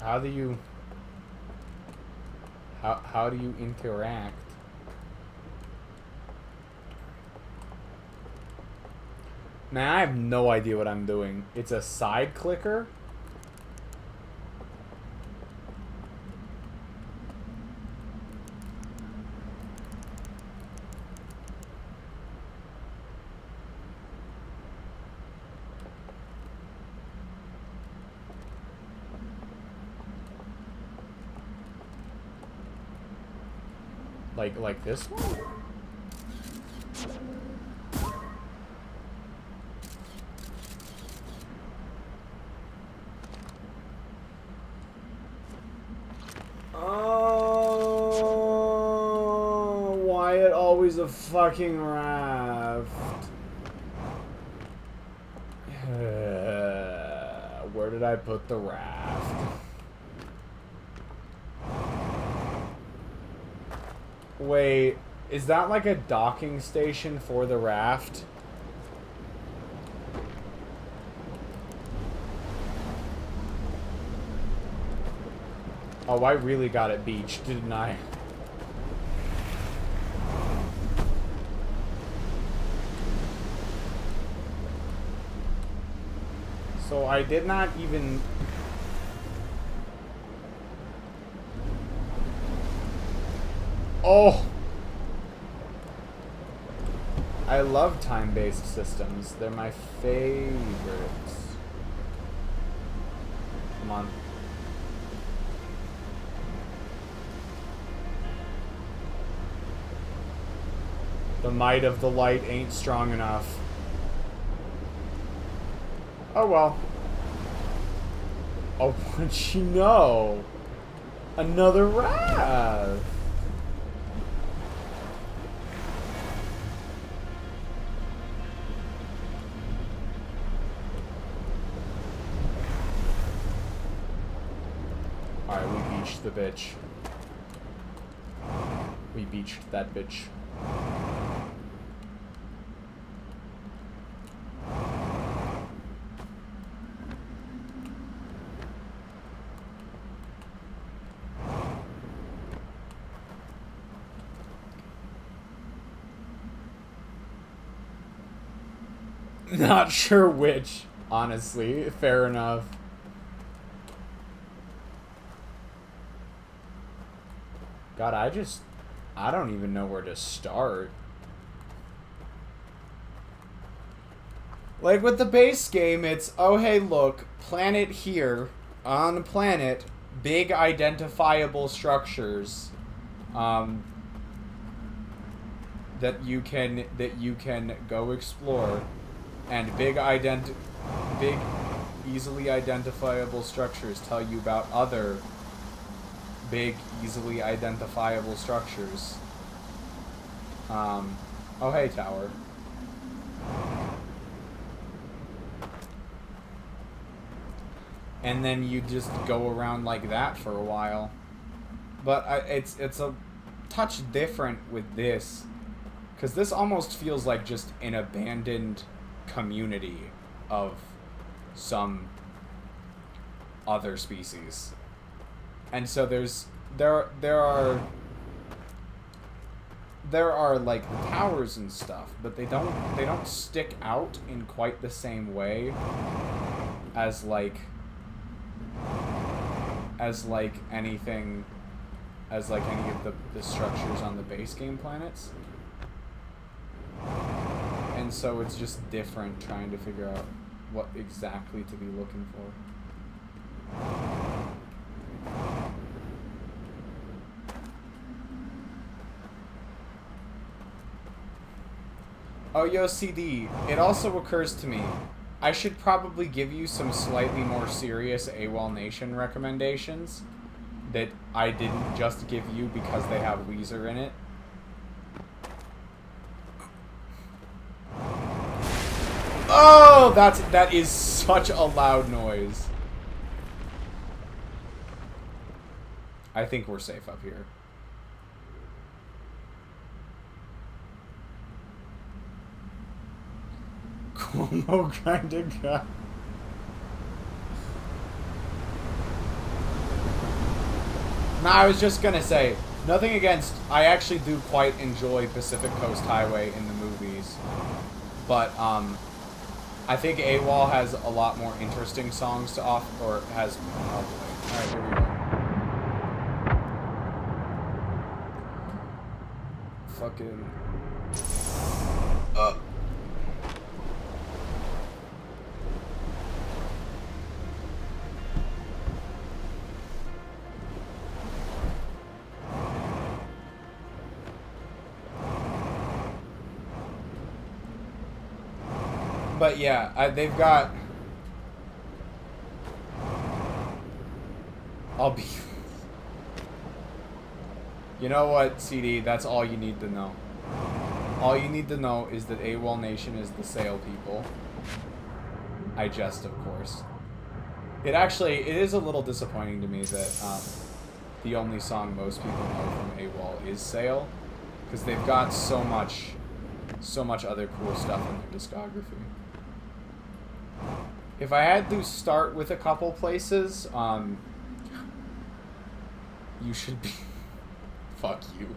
How do you... How do you interact? Man, I have no idea what I'm doing. It's a side clicker? Like this one? Oh, why it always a fucking raft? Where did I put the raft? Wait, is that like a docking station for the raft? Oh, I really got it beached, didn't I? So I did not even... Oh! I love time-based systems. They're my favorites. Come on. The might of the light ain't strong enough. Oh well. Oh, what'd you know? Another raft. Alright, we beached the bitch. We beached that bitch. Not sure which, honestly. Fair enough. God, I don't even know where to start. Like with the base game, it's, oh hey look, planet here, on the planet, big identifiable structures, that you can go explore, and big easily identifiable structures tell you about other big, easily identifiable structures. Oh hey, tower. And then you just go around like that for a while. But it's a touch different with this, because this almost feels like just an abandoned community of some other species. And so there are like the towers and stuff, but they don't stick out in quite the same way as like any of the structures on the base game planets. And so it's just different trying to figure out what exactly to be looking for. Oh, yo, CD, it also occurs to me, I should probably give you some slightly more serious AWOL Nation recommendations that I didn't just give you because they have Weezer in it. Oh, that is such a loud noise. I think we're safe up here. Cuomo kinda guy. Nah, I was just gonna say, nothing against, I actually do quite enjoy Pacific Coast Highway in the movies. But, I think AWOL has a lot more interesting songs to offer, or has, alright, here we go. Fucking... But yeah, they've got... I'll be... You know what, CD? That's all you need to know. All you need to know is that AWOL Nation is the Sail people. I jest, of course. It is a little disappointing to me that the only song most people know from AWOL is Sail, because they've got so much other cool stuff in their discography. If I had to start with a couple places, you should be... Fuck you.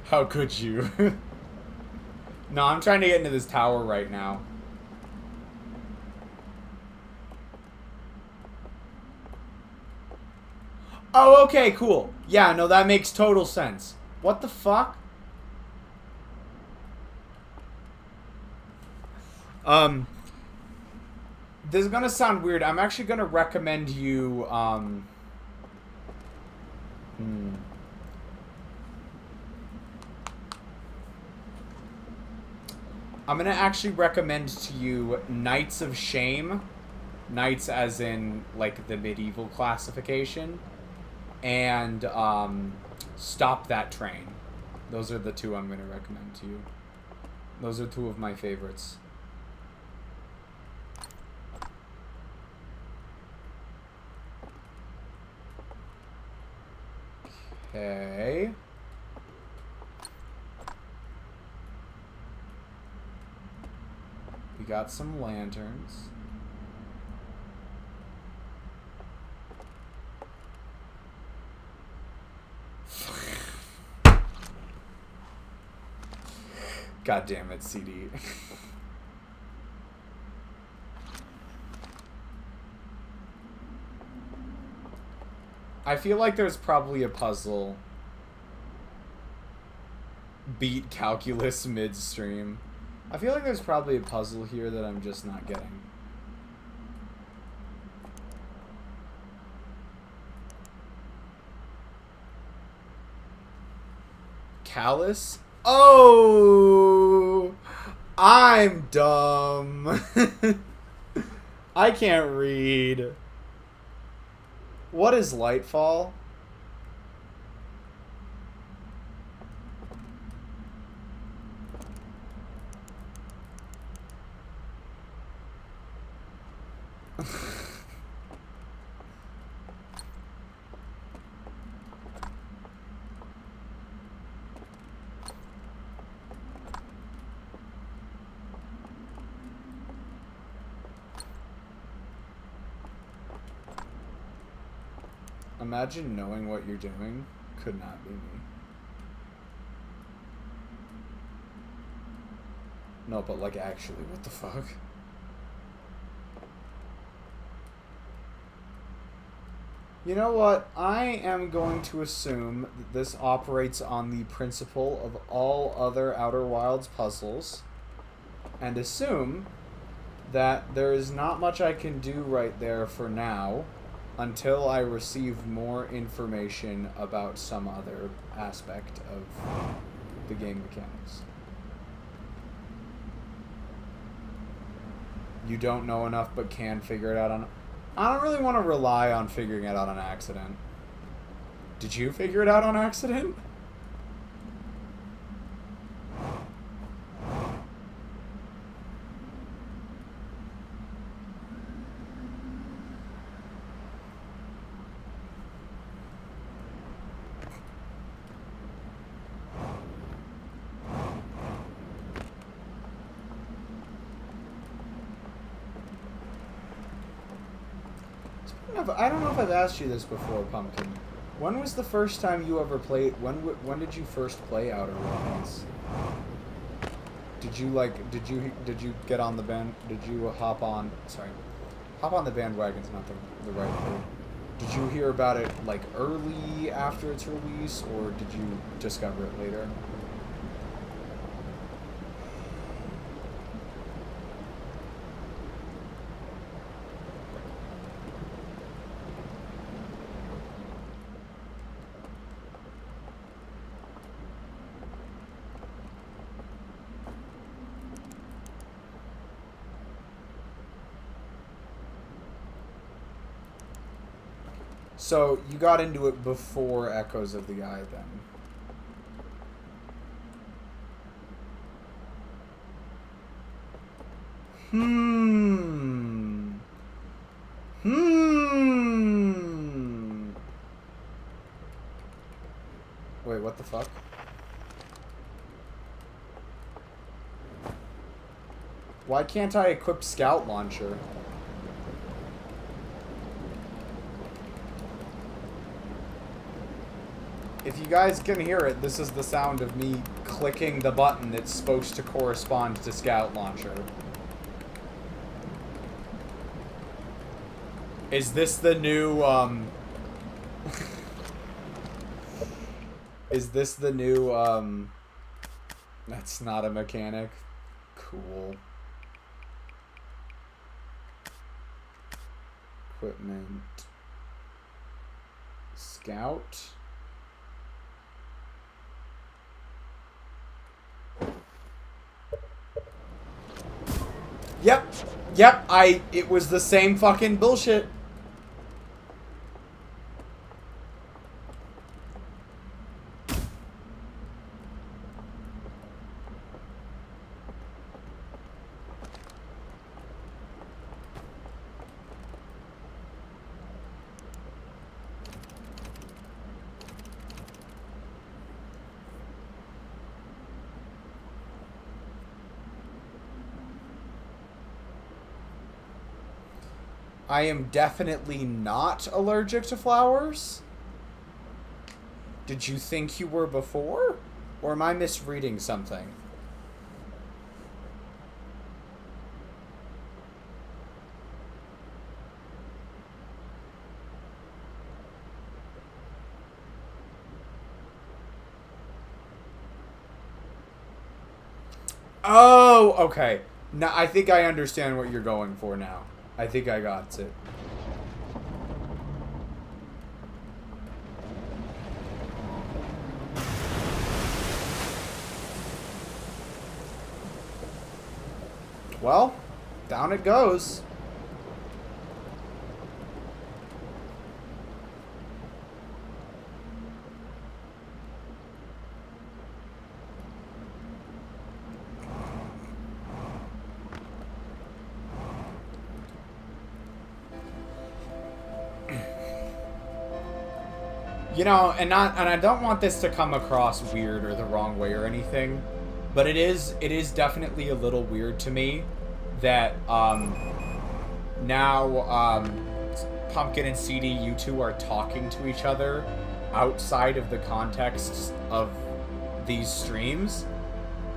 How could you? No, I'm trying to get into this tower right now. Oh, okay, cool. Yeah, no, that makes total sense. What the fuck? This is gonna sound weird. I'm actually gonna recommend you, I'm gonna actually recommend to you Knights of Shame. Knights as in, like, the medieval classification. And, Stop That Train. Those are the two I'm gonna recommend to you. Those are two of my favorites. Okay. We got some lanterns. God damn it, CD. I feel like there's probably a puzzle. Beat calculus midstream. I feel like there's probably a puzzle here that I'm just not getting. Callus? Oh! I'm dumb. I can't read. What is Lightfall? Imagine knowing what you're doing. Could not be me. No, but like actually, what the fuck? You know what? I am going to assume that this operates on the principle of all other Outer Wilds puzzles, and assume that there is not much I can do right there for now until I receive more information about some other aspect of the game mechanics. You don't know enough but can figure it out on... I don't really want to rely on figuring it out on accident. Did you figure it out on accident? I don't know if I've asked you this before, Punkin. When was the first time you ever played? When did you first play Outer Wilds? Did you get on the band? Did you hop on? Sorry, hop on the bandwagon's not the right word. Did you hear about it like early after its release, or did you discover it later? So, you got into it before Echoes of the Eye, then. Wait, what the fuck? Why can't I equip Scout Launcher? If you guys can hear it, this is the sound of me clicking the button that's supposed to correspond to Scout Launcher. Is this the new, Is this the new, That's not a mechanic? Cool. Equipment. Scout. Yep, it was the same fucking bullshit. I am definitely not allergic to flowers. Did you think you were before? Or am I misreading something? Oh, okay. Now, I think I understand what you're going for now. I think I got it. Well, down it goes. You know, and I don't want this to come across weird or the wrong way or anything, but it is definitely a little weird to me that now Pumpkin and CD, you two are talking to each other outside of the context of these streams,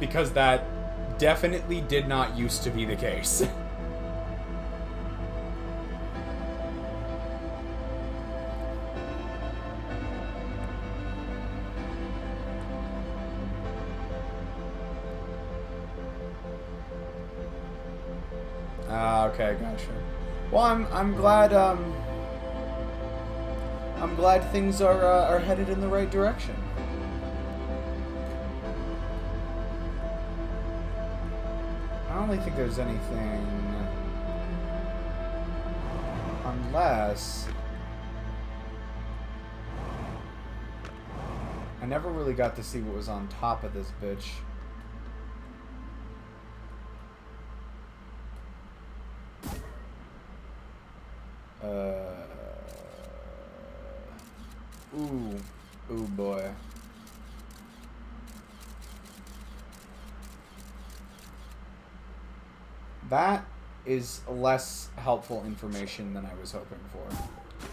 because that definitely did not used to be the case. Okay, gotcha. Well, I'm glad things are headed in the right direction. I don't really think there's anything, unless I never really got to see what was on top of this bitch. Ooh boy. That is less helpful information than I was hoping for.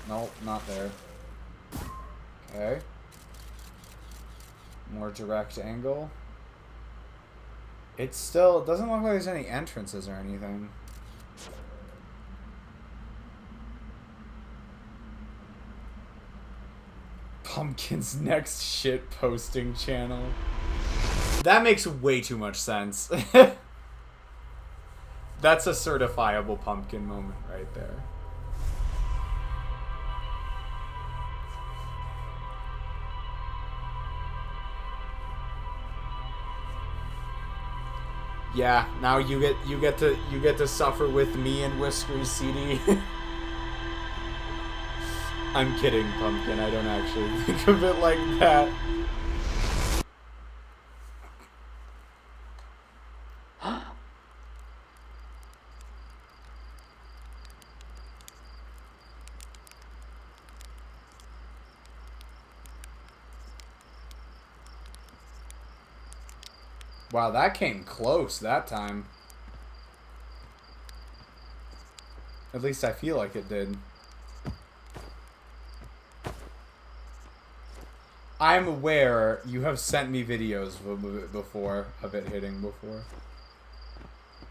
Nope, not there. Okay. More direct angle. It doesn't look like there's any entrances or anything. Pumpkin's next shit posting channel. That makes way too much sense. That's a certifiable Pumpkin moment right there. Yeah, now you get to suffer with me and Whiskers, CD. I'm kidding, Pumpkin. I don't actually think of it like that. Wow, that came close that time. At least I feel like it did. I'm aware you have sent me videos before of it hitting before.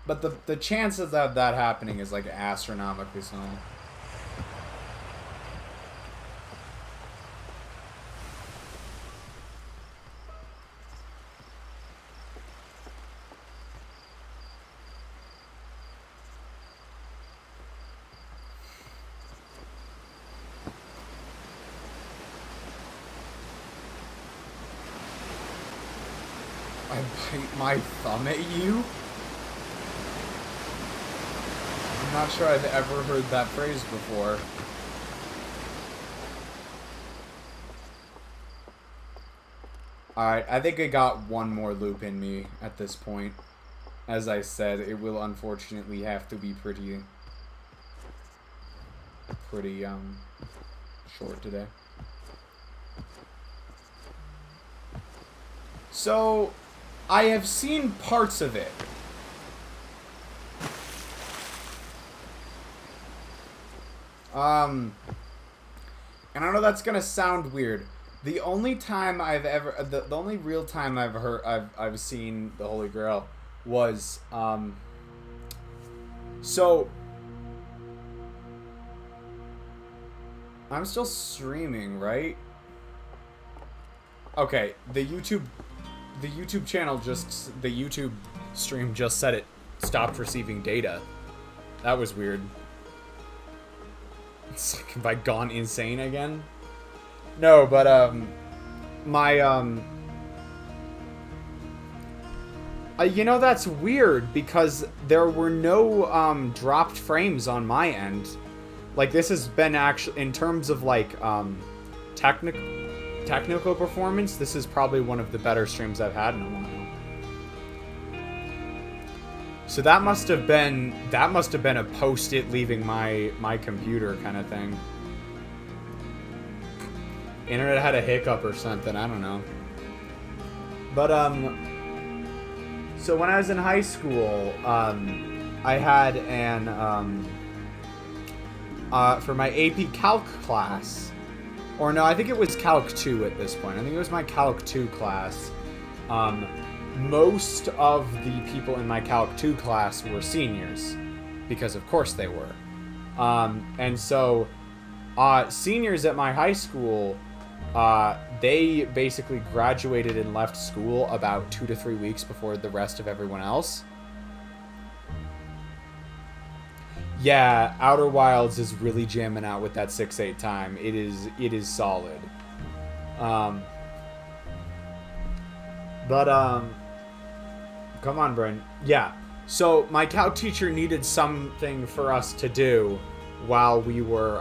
But the chances of that happening is like astronomically small. I bite my thumb at you? I'm not sure I've ever heard that phrase before. Alright, I think I got one more loop in me at this point. As I said, it will unfortunately have to be pretty short today. So, I have seen parts of it. And I know that's gonna sound weird. The only time I've ever, the only real time I've seen the Holy Grail was, so, I'm still streaming, right? Okay, the YouTube channel the YouTube stream just said it stopped receiving data. That was weird. It's like, have I gone insane again? No, but, you know, that's weird, because there were no, dropped frames on my end. Like, this has been actually, in terms of, like, technical performance, this is probably one of the better streams I've had in a while. So that must have been a post-it leaving my computer kind of thing. Internet had a hiccup or something, I don't know. But so when I was in high school, I had an for my AP Calc class, or no, I think it was Calc 2 at this point. I think it was my Calc 2 class. Most of the people in my Calc 2 class were seniors, because of course they were. And so, seniors at my high school, they basically graduated and left school about 2 to 3 weeks before the rest of everyone else. Yeah, Outer Wilds is really jamming out with that 6-8 time. It is solid. Come on, Bryn. Yeah. So my calc teacher needed something for us to do while we were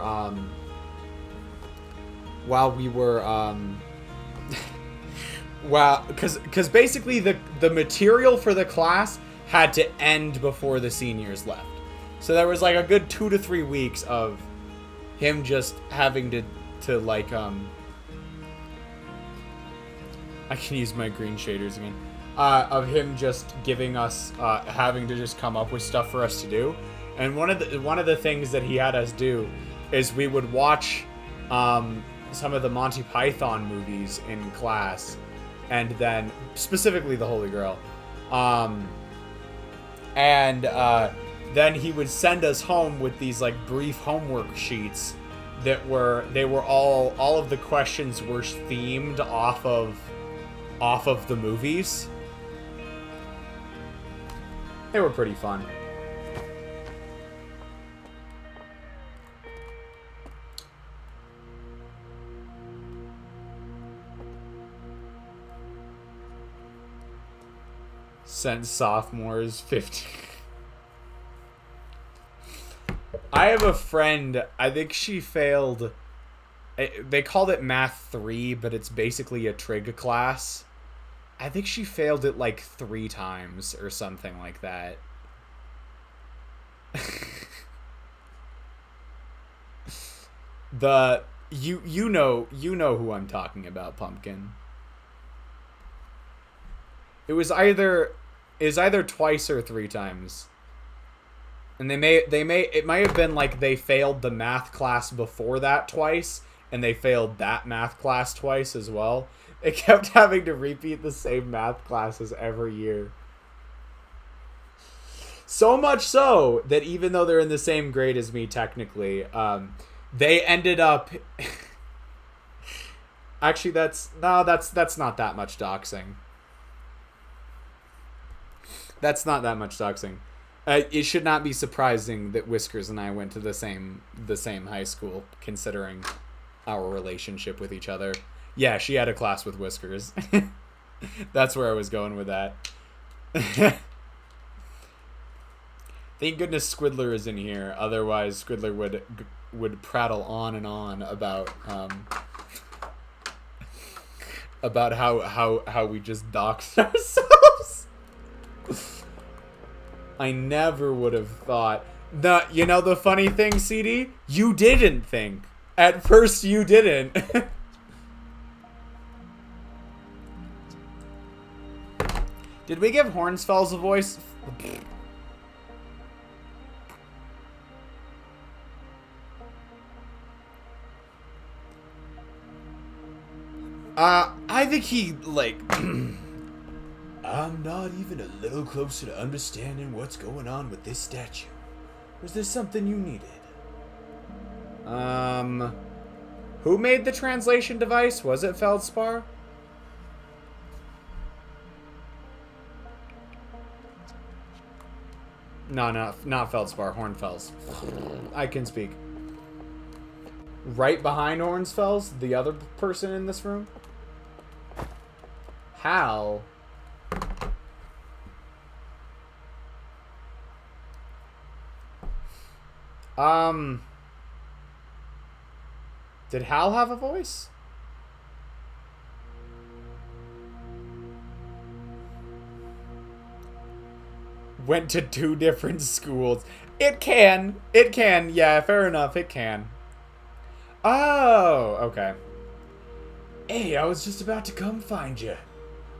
because basically the material for the class had to end before the seniors left. So there was like a good 2 to 3 weeks of him just having to like I can use my green shaders again. Of him just giving us having to just come up with stuff for us to do. And one of the things that he had us do is we would watch some of the Monty Python movies in class, and then specifically the Holy Grail. Then he would send us home with these like brief homework sheets that they were all of the questions were themed off of the movies. They were pretty fun. Sent sophomores 15. I have a friend, I think she failed They called it Math 3, but it's basically a trig class. I think she failed it like 3 times or something like that. You know who I'm talking about, Pumpkin. It was either twice or 3 times. And it might have been like they failed the math class before that twice, and they failed that math class twice as well. They kept having to repeat the same math classes every year. So much so that even though they're in the same grade as me technically, they ended up actually that's not that much doxing. That's not that much doxing. It should not be surprising that Whiskers and I went to the same high school, considering our relationship with each other. Yeah, she had a class with Whiskers. That's where I was going with that. Thank goodness Squidler is in here. Otherwise, Squidler would prattle on and on about how we just doxed ourselves. I never would have thought. You know the funny thing, CD? You didn't think. At first, you didn't. Did we give Hornsfells a voice? I think he, like... I'm not even a little closer to understanding what's going on with this statue. Was there something you needed? Who made the translation device? Was it Feldspar? No, not Feldspar. Hornfels. I can speak. Right behind Hornsfels, the other person in this room? Hal... Did Hal have a voice? Went to 2 different schools. It can. Yeah, fair enough. It can. Oh, okay. Hey, I was just about to come find you.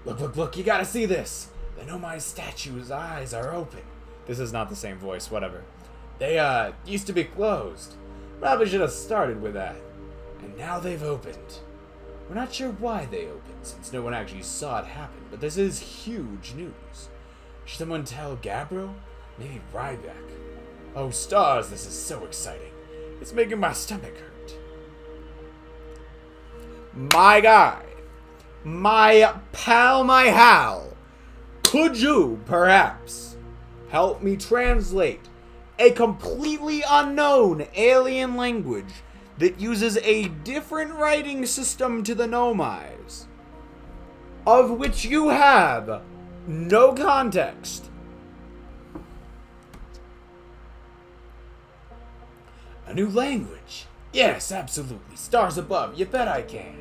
Look, you gotta see this. The Nomai statue's eyes are open. This is not the same voice, whatever. They, used to be closed. Probably should have started with that. And now they've opened. We're not sure why they opened, since no one actually saw it happen, but this is huge news. Should someone tell Gabbro? Maybe Ryback. Oh, stars, this is so exciting. It's making my stomach hurt. My guy. My pal, my Hal. Could you, perhaps, help me translate a completely unknown alien language that uses a different writing system to the Nomais, of which you have no context? A new language? Yes, absolutely. Stars above. You bet I can.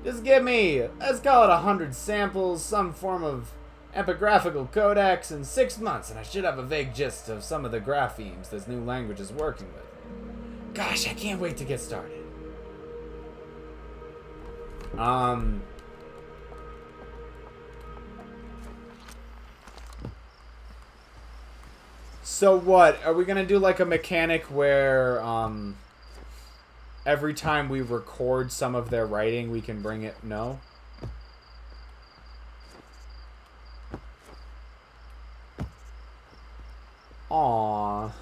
Just give me, let's call it 100 samples, some form of epigraphical codex, in 6 months, and I should have a vague gist of some of the graphemes this new language is working with. Gosh, I can't wait to get started. So what? Are we gonna do like a mechanic where, every time we record some of their writing, we can bring it? No? Aww.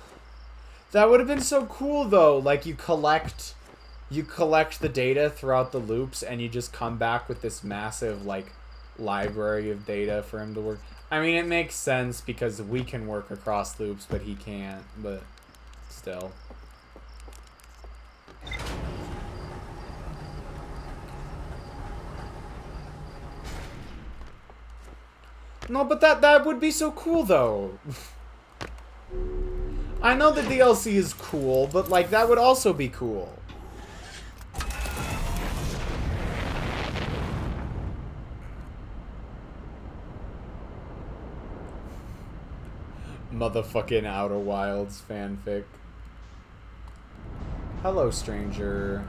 That would have been so cool, though. Like, you collect the data throughout the loops, and you just come back with this massive, like, library of data for him to work. I mean, it makes sense because we can work across loops, but he can't. But still. No, but that would be so cool, though. I know the DLC is cool, but, like, that would also be cool. Motherfucking Outer Wilds fanfic. Hello, stranger.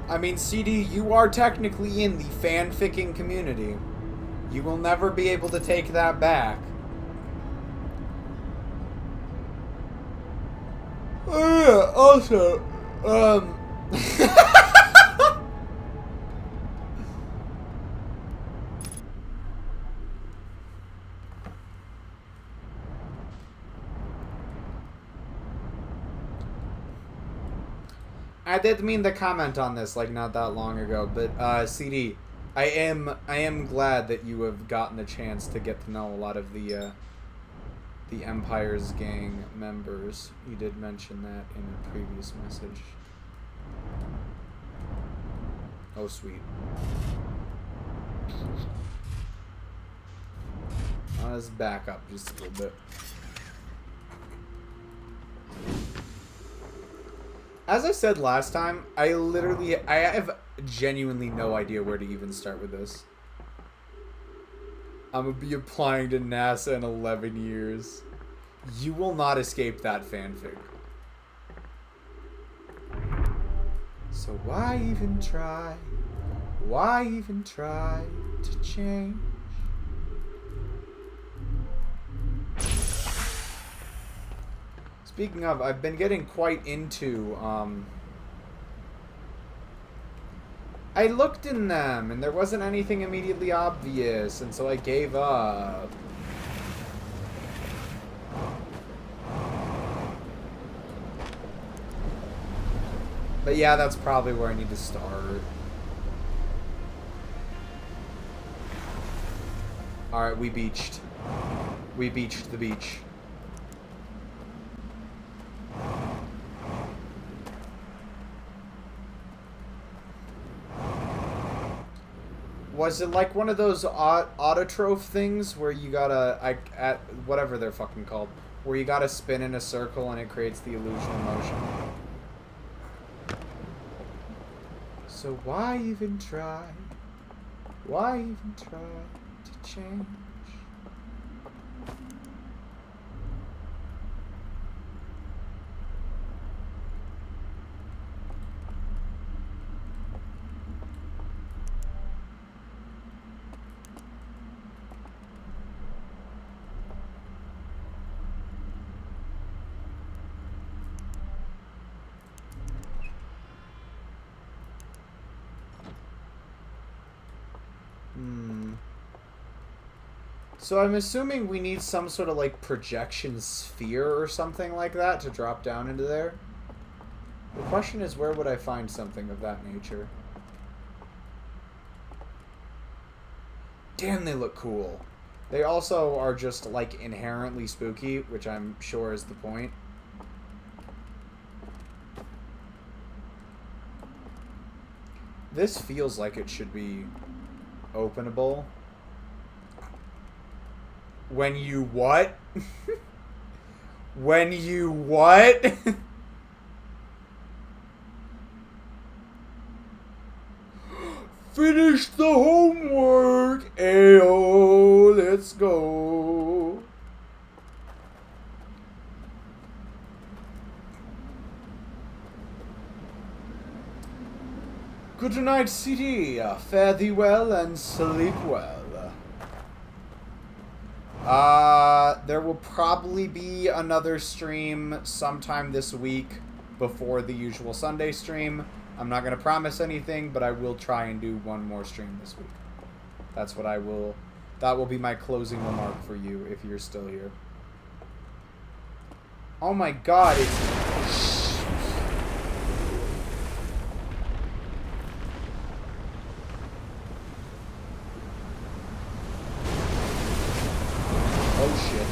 I mean, CD, you are technically in the fanficking community. You will never be able to take that back. Oh yeah, also, I did mean to comment on this like not that long ago, but CD, I am glad that you have gotten the chance to get to know a lot of the Empire's gang members. You did mention that in a previous message. Oh sweet. Let's back up just a little bit. As I said last time, I have genuinely no idea where to even start with this. I'm gonna be applying to NASA in 11 years. You will not escape that fanfic. So why even try? Why even try to change? Speaking of, I've been getting quite into, I looked in them, and there wasn't anything immediately obvious, and so I gave up. But yeah, that's probably where I need to start. Alright, we beached. We beached the beach. Was it like one of those autotroph things where you gotta, at whatever they're fucking called, where you gotta spin in a circle and it creates the illusion of motion? So why even try? Why even try to change? So I'm assuming we need some sort of like projection sphere or something like that to drop down into there. The question is, where would I find something of that nature? Damn, they look cool. They also are just like inherently spooky, which I'm sure is the point. This feels like it should be openable. When you what? When you what? Finish the homework! Ayo, let's go. Good night, CD. Fare thee well and sleep well. There will probably be another stream sometime this week before the usual Sunday stream. I'm not going to promise anything, but I will try and do one more stream this week. That's what I will... That will be my closing remark for you if you're still here. Oh my god, it's... Oh shit.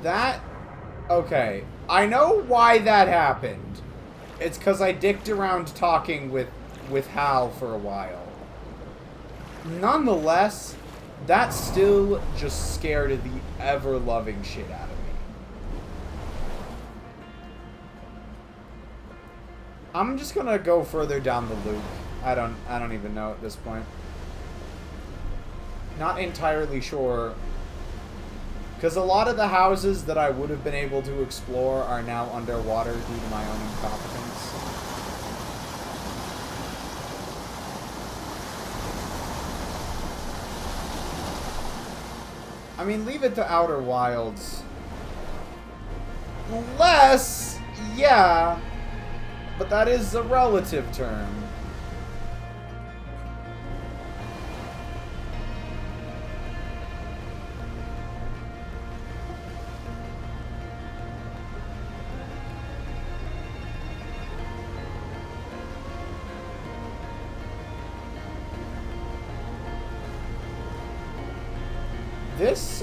That... Okay. I know why that happened. It's because I dicked around talking with Hal for a while. Nonetheless, That still just scared the ever-loving shit out of me. I'm just gonna go further down the loop. I don't even know at this point. Not entirely sure. Because a lot of the houses that I would have been able to explore are now underwater due to my own incompetence. I mean, leave it to Outer Wilds. Less, yeah, but that is a relative term. This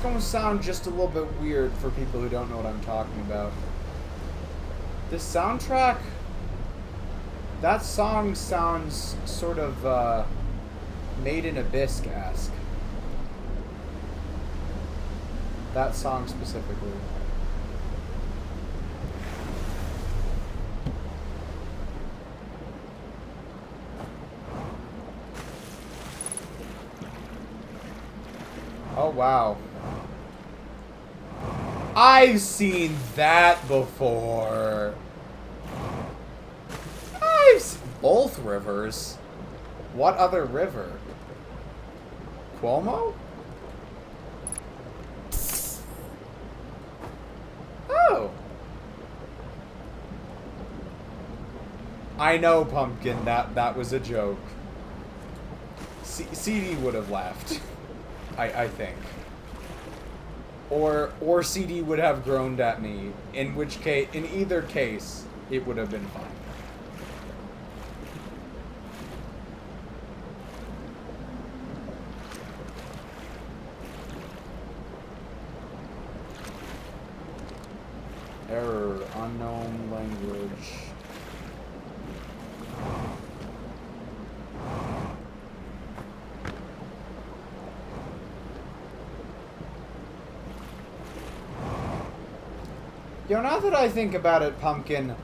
gonna sound just a little bit weird for people who don't know what I'm talking about. This soundtrack, that song sounds sort of, Made in Abyss-esque. That song specifically. Oh, wow. I've seen that before. I've seen both rivers. What other river? Cuomo? Oh. I know, Pumpkin. That was a joke. CD would have laughed. I think. Or CD would have groaned at me, in which case, in either case, it would have been fine. Error, unknown language. Yo, now that I think about it, Pumpkin,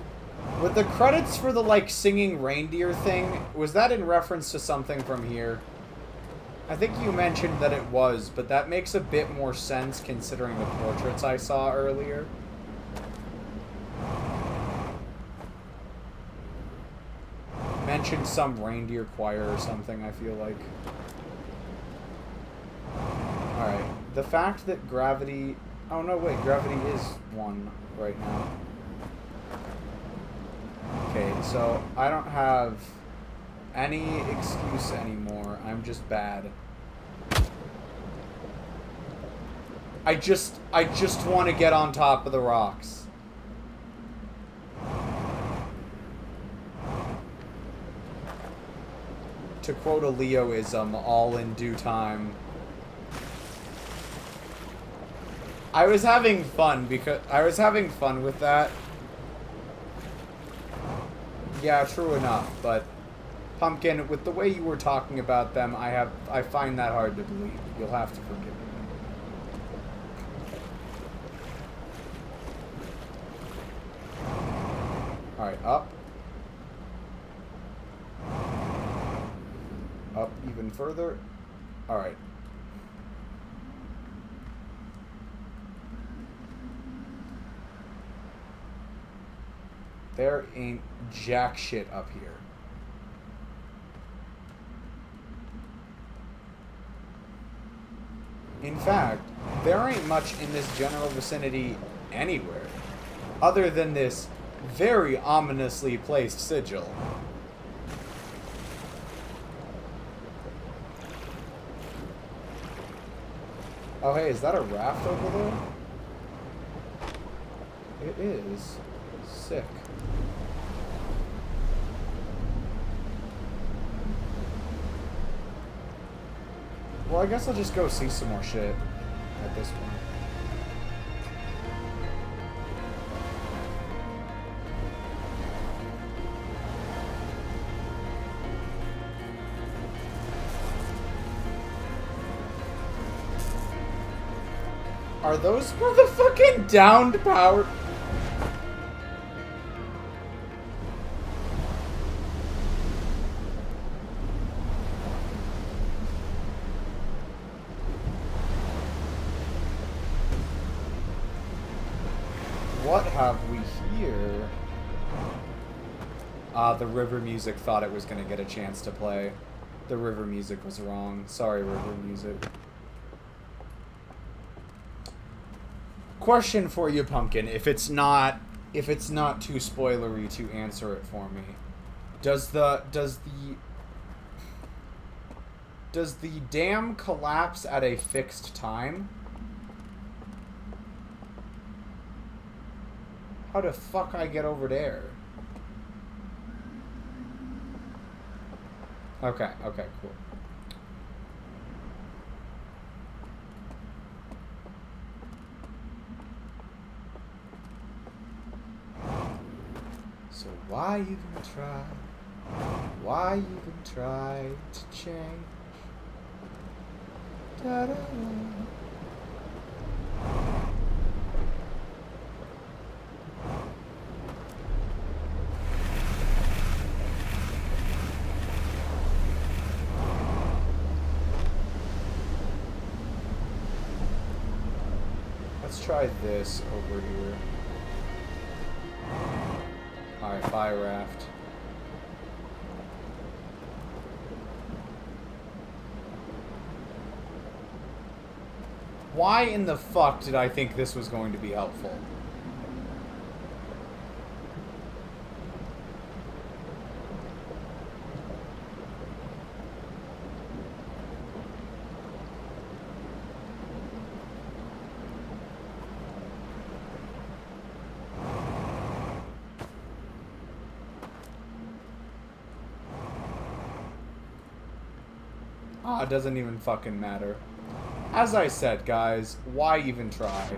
with the credits for the, like, singing reindeer thing, was that in reference to something from here? I think you mentioned that it was, but that makes a bit more sense considering the portraits I saw earlier. Mentioned some reindeer choir or something, I feel like. Alright, the fact that gravity... Oh, no, wait, gravity is 1 right now. Okay, so I don't have any excuse anymore. I'm just bad. I just want to get on top of the rocks. To quote a Leo-ism, all in due time. I was having fun with that. Yeah, true enough, but Pumpkin, with the way you were talking about them, I find that hard to believe. You'll have to forgive me. Alright, up. Up even further. Alright. There ain't jack shit up here. In fact, there ain't much in this general vicinity anywhere, other than this very ominously placed sigil. Oh hey, is that a raft over there? It is. Sick. Well, I guess I'll just go see some more shit at this point. Are those motherfucking downed power? What have we here? The river music thought it was gonna get a chance to play. The river music was wrong. Sorry, river music. Question for you, Punkin. If it's not too spoilery to answer it for me, does the dam collapse at a fixed time? How the fuck I get over there? Okay, cool. So why even try? Why even try to change? Da-da-da. Let's try this over here. Alright, fire raft. Why in the fuck did I think this was going to be helpful? It doesn't even fucking matter. As I said, guys, why even try?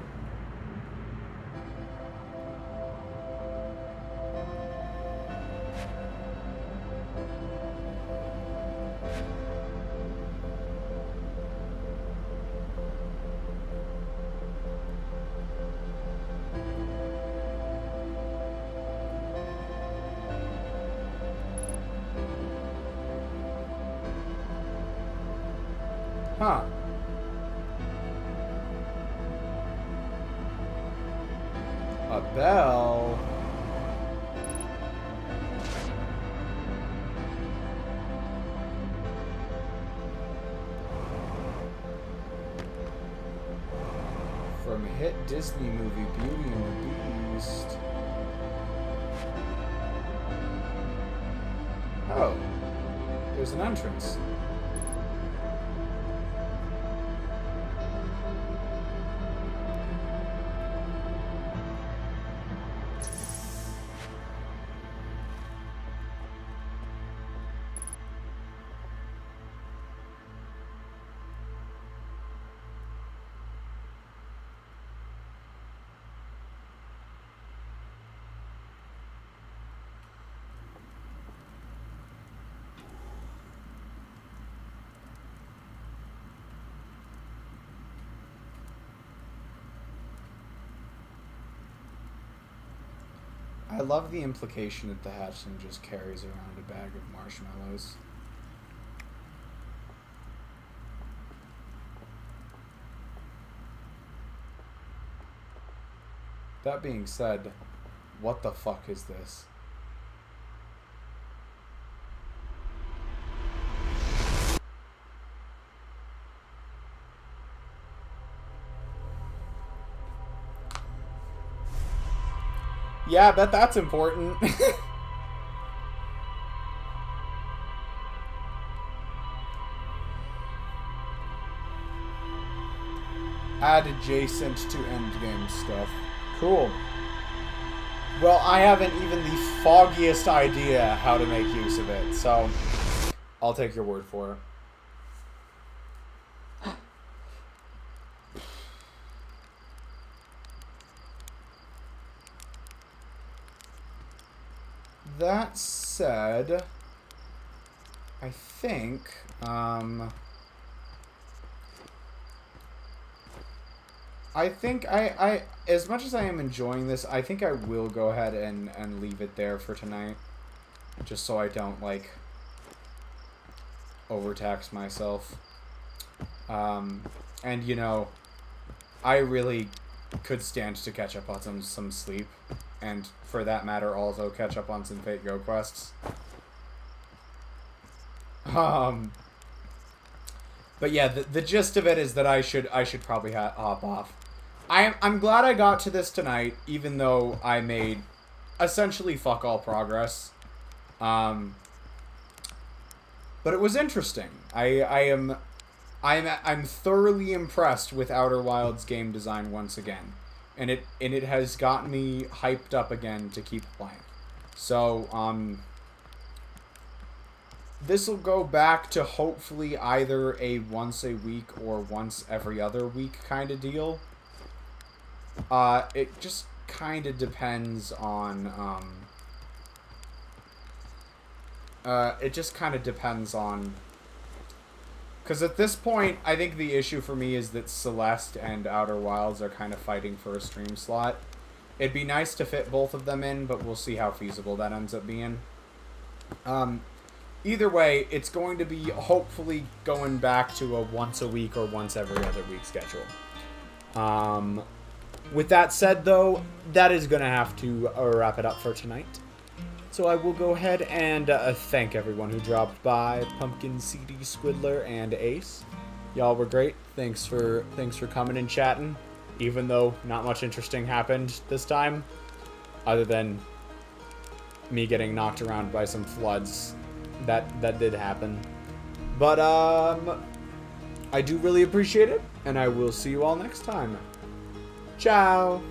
Huh. A bell? From hit Disney movie Beauty and the Beast. Oh. There's an entrance. I love the implication that the hatchling just carries around a bag of marshmallows. That being said, what the fuck is this? Yeah, I bet that's important. Add adjacent to endgame stuff. Cool. Well, I haven't even the foggiest idea how to make use of it, so I'll take your word for it. That said, I think, I think as much as I am enjoying this, I think I will go ahead and leave it there for tonight. Just so I don't, like, overtax myself. And, you know, I really could stand to catch up on some sleep. And, for that matter, also catch up on some Fate Go quests. But yeah, the gist of it is that I should probably hop off. I'm glad I got to this tonight, even though I made essentially fuck all progress. But it was interesting. I'm thoroughly impressed with Outer Wilds game design once again, and it has gotten me hyped up again to keep playing. So this will go back to hopefully either a once a week or once every other week kind of deal. It just kind of depends on, because at this point, I think the issue for me is that Celeste and Outer Wilds are kind of fighting for a stream slot. It'd be nice to fit both of them in, but we'll see how feasible that ends up being. Either way, it's going to be hopefully going back to a once a week or once every other week schedule. With that said, though, that is going to have to wrap it up for tonight. So I will go ahead and thank everyone who dropped by, Pumpkin, CD, Squidler, and Ace. Y'all were great. Thanks for coming and chatting, even though not much interesting happened this time, other than me getting knocked around by some floods. That did happen. But, I do really appreciate it, and I will see you all next time. Ciao!